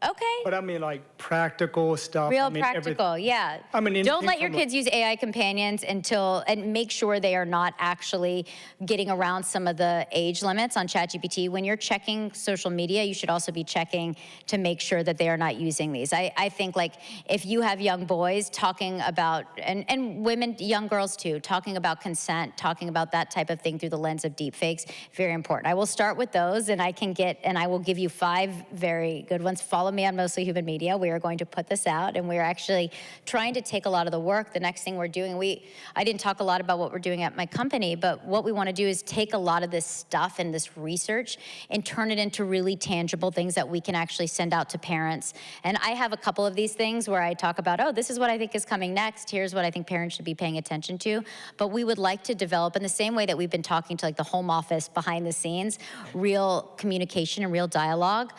Okay. But I mean, like practical stuff. Real I mean, practical, yeah. I mean, don't let your kids use AI companions and make sure they are not actually getting around some of the age limits on ChatGPT. When you're checking social media, you should also be checking to make sure that they are not using these. I think, like, if you have young boys talking about, and women, young girls too, talking about consent, talking about that type of thing through the lens of deepfakes, very important. I will start with those, and I will give you 5 very good ones. Follow me on Mostly Human Media. We are going to put this out, and we're actually trying to take a lot of the work. The next thing we're doing, I didn't talk a lot about what we're doing at my company, but what we want to do is take a lot of this stuff and this research and turn it into really tangible things that we can actually send out to parents. And I have a couple of these things where I talk about, oh, this is what I think is coming next. Here's what I think parents should be paying attention to. But we would like to develop, in the same way that we've been talking to like the home office behind the scenes, real communication and real dialogue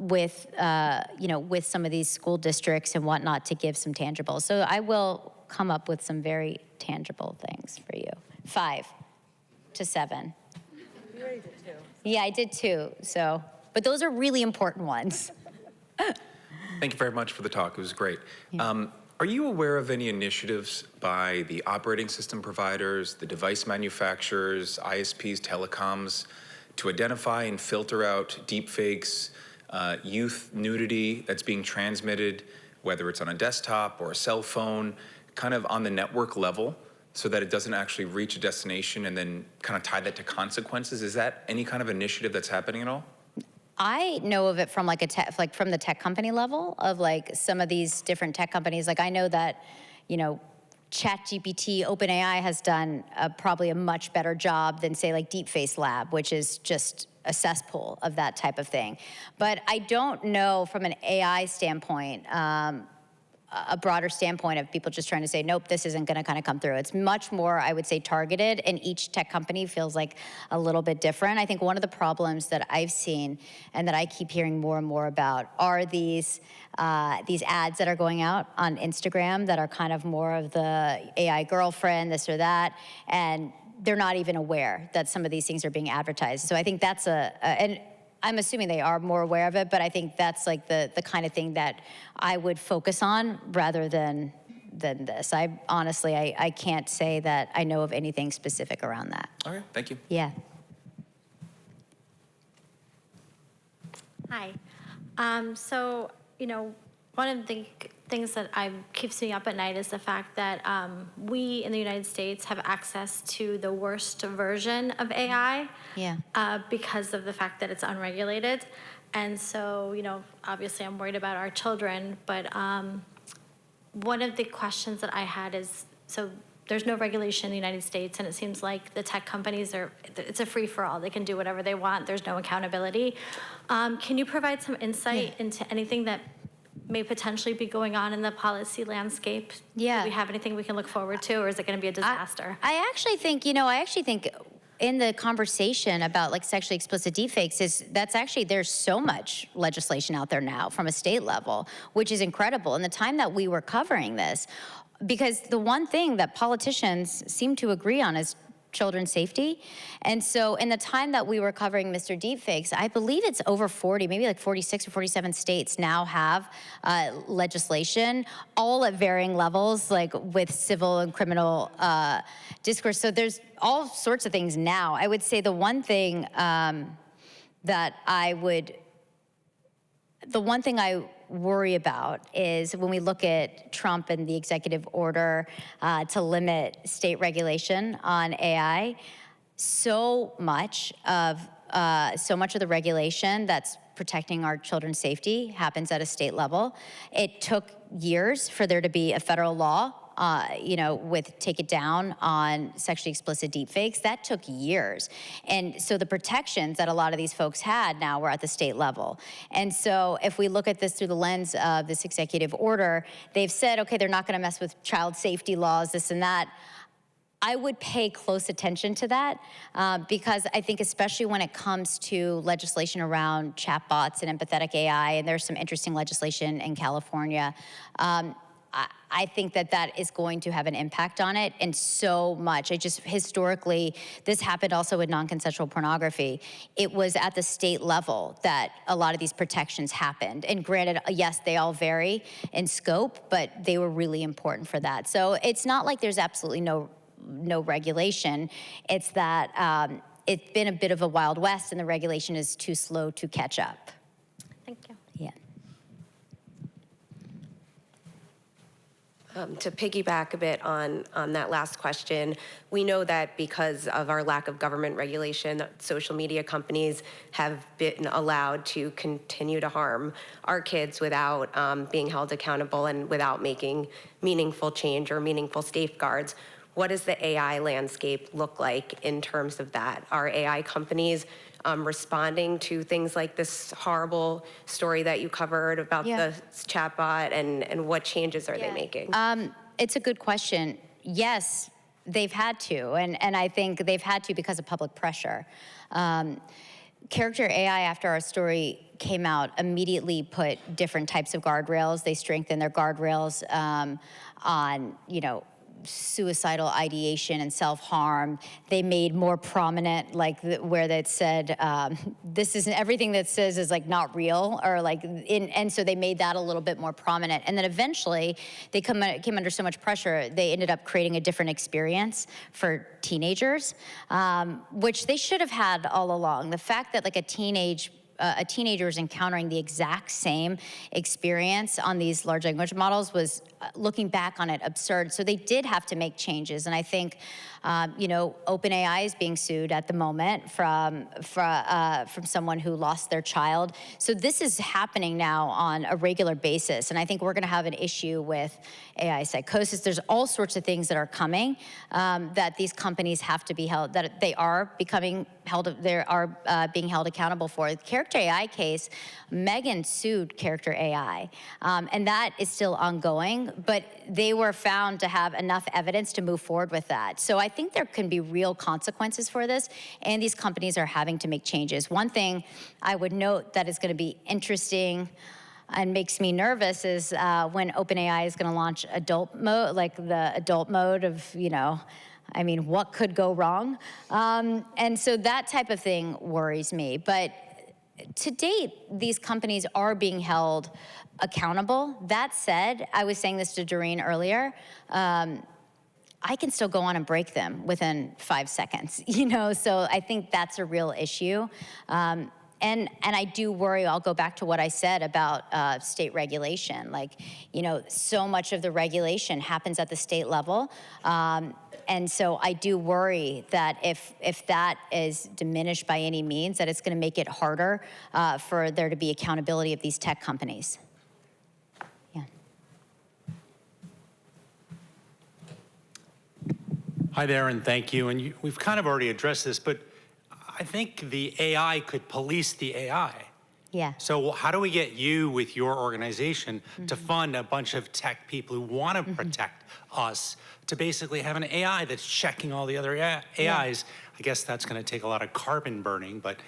with some of these school districts and whatnot, to give some tangible. So I will come up with some very tangible things for you. 5 to 7. You already did 2. Yeah, I did 2. So, but those are really important ones. Thank you very much for the talk. It was great. Yeah. Are you aware of any initiatives by the operating system providers, the device manufacturers, ISPs, telecoms, to identify and filter out deepfakes, youth nudity that's being transmitted, whether it's on a desktop or a cell phone, kind of on the network level, so that it doesn't actually reach a destination, and then kind of tie that to consequences? Is that any kind of initiative that's happening at all? I know of it from from the tech company level, of like some of these different tech companies. Like, I know that, you know, ChatGPT, OpenAI has done probably a much better job than, say, like Deepface Lab, which is just a cesspool of that type of thing. But I don't know from an AI standpoint, a broader standpoint of people just trying to say, nope, this isn't going to kind of come through. It's much more, I would say, targeted, and each tech company feels like a little bit different. I think one of the problems that I've seen and that I keep hearing more and more about are these ads that are going out on Instagram that are kind of more of the AI girlfriend, this or that, and they're not even aware that some of these things are being advertised. So I think that's and I'm assuming they are more aware of it, but I think that's like the kind of thing that I would focus on rather than this. I honestly, I can't say that I know of anything specific around that. Okay, thank you. Yeah. Hi. So, you know, one of the things that keeps me up at night is the fact that we in the United States have access to the worst version of AI. Yeah. Because of the fact that it's unregulated. And so, you know, obviously I'm worried about our children, but one of the questions that I had is, so there's no regulation in the United States, and it seems like the tech companies it's a free-for-all. They can do whatever they want. There's no accountability. Can you provide some insight into anything that may potentially be going on in the policy landscape? Yeah. Do we have anything we can look forward to, or is it going to be a disaster? I actually think in the conversation about like sexually explicit deepfakes there's so much legislation out there now from a state level, which is incredible. And the time that we were covering this, because the one thing that politicians seem to agree on is children's safety. And so in the time that we were covering Mr. Deepfakes, I believe it's over 40, maybe like 46 or 47 states now have legislation, all at varying levels, like with civil and criminal discourse. So there's all sorts of things now. I would say the one thing that I worry about is when we look at Trump and the executive order to limit state regulation on AI, so much of the regulation that's protecting our children's safety happens at a state level. It took years for there to be a federal law with take it down on sexually explicit deepfakes. That took years. And so the protections that a lot of these folks had now were at the state level. And so if we look at this through the lens of this executive order, they've said, okay, they're not gonna mess with child safety laws, this and that. I would pay close attention to that because I think especially when it comes to legislation around chatbots and empathetic AI, and there's some interesting legislation in California, I think that is going to have an impact on it, and so much. Historically, this happened also with non-consensual pornography. It was at the state level that a lot of these protections happened. And granted, yes, they all vary in scope, but they were really important for that. So it's not like there's absolutely no regulation. It's that it's been a bit of a Wild West, and the regulation is too slow to catch up. Thank you. Yeah. To piggyback a bit on that last question, we know that because of our lack of government regulation, social media companies have been allowed to continue to harm our kids without being held accountable and without making meaningful change or meaningful safeguards. What does the AI landscape look like in terms of that? Are AI companies responding to things like this horrible story that you covered about the chatbot, and what changes are they making? It's a good question. Yes, they've had to, and I think they've had to because of public pressure. Character AI, after our story came out, immediately put different types of guardrails. They strengthened their guardrails on, suicidal ideation and self-harm. They made more prominent, where that said, this isn't, everything that says is not real, or and so they made that a little bit more prominent. And then eventually they came under so much pressure, they ended up creating a different experience for teenagers, which they should have had all along. The fact that a teenager is encountering the exact same experience on these large language models was, looking back on it, absurd. So they did have to make changes. And I think, OpenAI is being sued at the moment from someone who lost their child. So this is happening now on a regular basis. And I think we're going to have an issue with AI psychosis. There's all sorts of things that are coming that these companies have to be held, that they are being held accountable for. The Character AI case, Megan sued Character AI, and that is still ongoing, but they were found to have enough evidence to move forward with that. So I think there can be real consequences for this, and these companies are having to make changes. One thing I would note that is going to be interesting and makes me nervous is when OpenAI is going to launch adult mode, the adult mode of, what could go wrong? And so that type of thing worries me. But to date, these companies are being held accountable. That said, I was saying this to Doreen earlier, I can still go on and break them within 5 seconds, so I think that's a real issue. And I do worry, I'll go back to what I said about state regulation. So much of the regulation happens at the state level. And so I do worry that if that is diminished by any means, that it's going to make it harder for there to be accountability of these tech companies. Hi there, and thank you. And we've kind of already addressed this, but I think the AI could police the AI. Yeah. So how do we get you with your organization to fund a bunch of tech people who want to protect us to basically have an AI that's checking all the other AIs? Yeah. I guess that's going to take a lot of carbon burning, but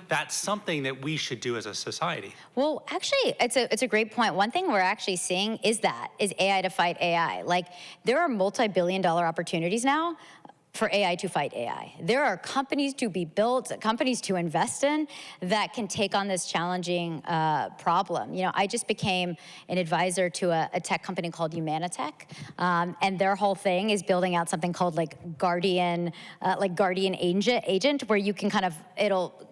that's something that we should do as a society. Well, actually, it's a great point. One thing we're actually seeing is AI to fight AI. There are multi-billion-dollar opportunities now for AI to fight AI. There are companies to be built, companies to invest in that can take on this challenging problem. You know, I just became an advisor to a tech company called Humanitech, and their whole thing is building out something called Guardian agent, where you can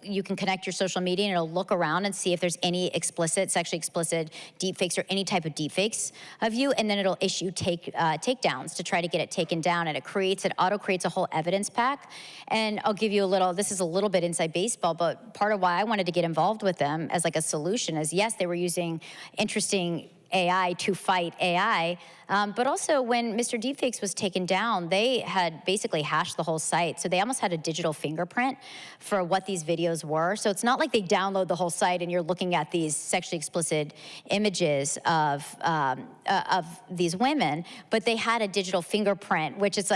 you can connect your social media and it'll look around and see if there's any sexually explicit deepfakes or any type of deepfakes of you, and then it'll issue takedowns to try to get it taken down, and it auto-creates a whole evidence pack. And I'll give you this is a little bit inside baseball, but part of why I wanted to get involved with them as a solution is, yes, they were using interesting AI to fight AI, but also when Mr. Deepfakes was taken down, they had basically hashed the whole site. So they almost had a digital fingerprint for what these videos were. So it's not like they download the whole site and you're looking at these sexually explicit images of these women, but they had a digital fingerprint, which is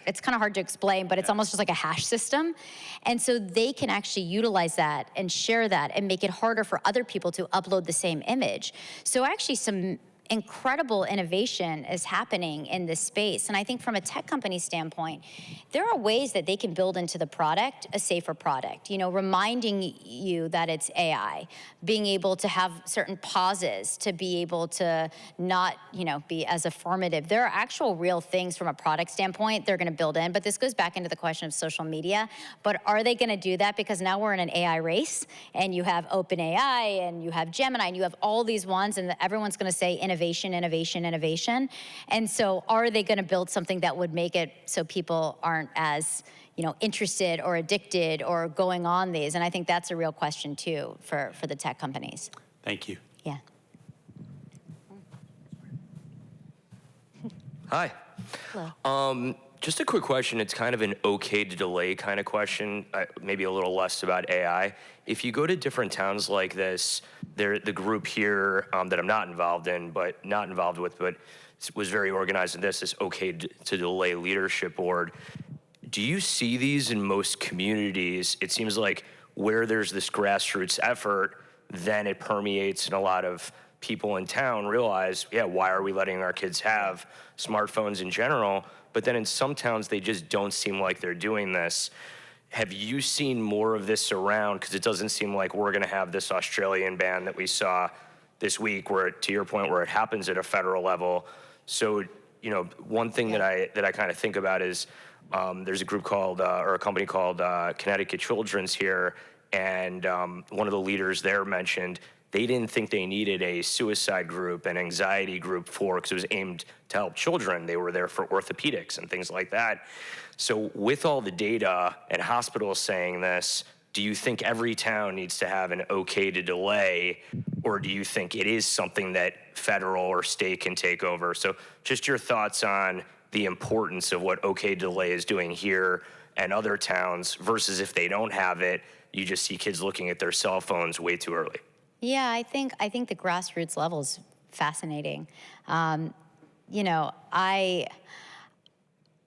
it's kind of hard to explain, but it's almost just like a hash system. And so they can actually utilize that and share that and make it harder for other people to upload the same image. So actually some incredible innovation is happening in this space. And I think from a tech company standpoint, there are ways that they can build into the product a safer product, you know, reminding you that it's AI, being able to have certain pauses to be able to not, you know, be as affirmative. There are actual real things from a product standpoint they're gonna build in, but this goes back into the question of social media. But are they gonna do that? Because now we're in an AI race and you have OpenAI and you have Gemini and you have all these ones and everyone's gonna say innovation, innovation, innovation. And so are they gonna build something that would make it so people aren't as, you know, interested or addicted or going on these? And I think that's a real question too for the tech companies. Thank you. Yeah. Hi. Hello. Just a quick question. It's kind of an okay to delay kind of question, maybe a little less about AI. If you go to different towns like this, the group here that I'm not involved with, but was very organized in this okay to delay leadership board. Do you see these in most communities? It seems like where there's this grassroots effort, then it permeates, and a lot of people in town realize, yeah, why are we letting our kids have smartphones in general? But then in some towns, they just don't seem like they're doing this. Have you seen more of this around? Because it doesn't seem like we're going to have this Australian ban that we saw this week, where, to your point, where it happens at a federal level. So, you know, one thing that I kind of think about is there's a group called, or a company called Connecticut Children's here, and one of the leaders there mentioned they didn't think they needed a suicide group, an anxiety group because it was aimed to help children. They were there for orthopedics and things like that. So with all the data and hospitals saying this, do you think every town needs to have an okay to delay, or do you think it is something that federal or state can take over? So just your thoughts on the importance of what okay to delay is doing here and other towns versus if they don't have it, you just see kids looking at their cell phones way too early. Yeah, I think the grassroots level is fascinating. You know, I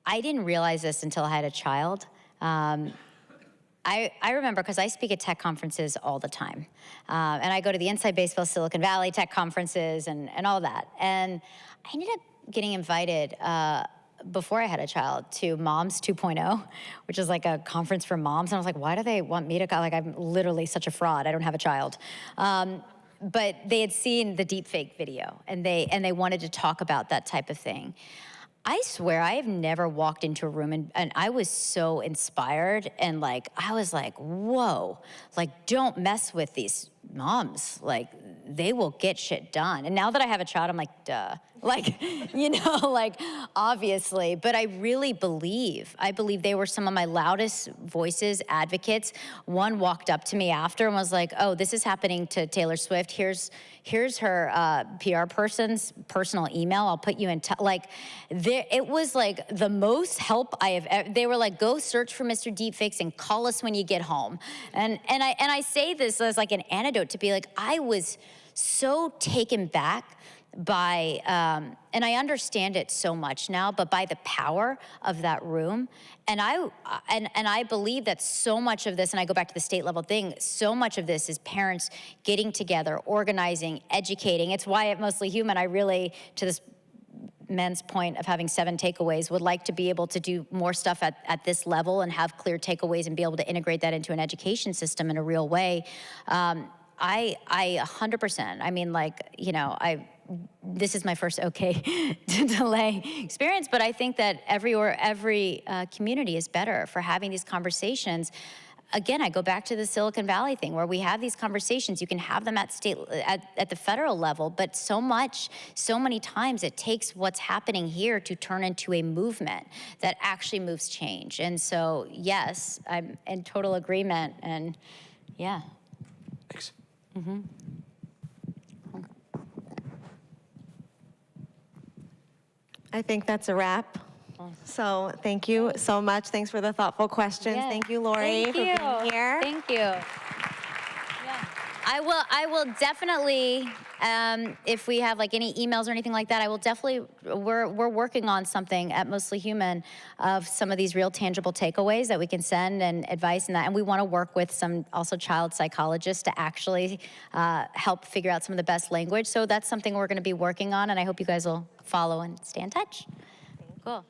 didn't realize this until I had a child. I remember, because I speak at tech conferences all the time. And I go to the Inside Baseball Silicon Valley tech conferences and all that. And I ended up getting invited before I had a child to Moms 2.0, which is like a conference for moms. And I was like, why do they want me to go? Like, I'm literally such a fraud. I don't have a child. But they had seen the deepfake video and they wanted to talk about that type of thing. I swear I have never walked into a room and I was so inspired and I was like, whoa, don't mess with these moms. They will get shit done. And now that I have a child, I'm like, duh. Obviously. But I really believe they were some of my loudest voices, advocates. One walked up to me after and was like, oh, this is happening to Taylor Swift. Here's her PR person's personal email. I'll put you in it was the most help I have ever. They were like, go search for Mr. Deepfakes and call us when you get home. And I say this as an antidote to be I was so taken back by, and I understand it so much now, but by the power of that room. And I believe that so much of this, and I go back to the state level thing, so much of this is parents getting together, organizing, educating. It's why at Mostly Human, I really, to this Men's point of having 7 takeaways, would like to be able to do more stuff at this level and have clear takeaways and be able to integrate that into an education system in a real way. I 100%, I mean, like, you know, this is my first OK to delay experience, but I think that every community is better for having these conversations. Again, I go back to the Silicon Valley thing where we have these conversations. You can have them at the federal level, but so many times it takes what's happening here to turn into a movement that actually moves change. And so, yes, I'm in total agreement. And yeah. Thanks. Mm-hmm. I think that's a wrap. So thank you so much. Thanks for the thoughtful questions. Yeah. Thank you, Laurie, Thank for you. being here. Thank you. Yeah. I will definitely, if we have like any emails or anything like that, I will definitely, we're working on something at Mostly Human of some of these real tangible takeaways that we can send and advice and that. And we want to work with some also child psychologists to actually help figure out some of the best language. So that's something we're going to be working on, and I hope you guys will follow and stay in touch. Cool.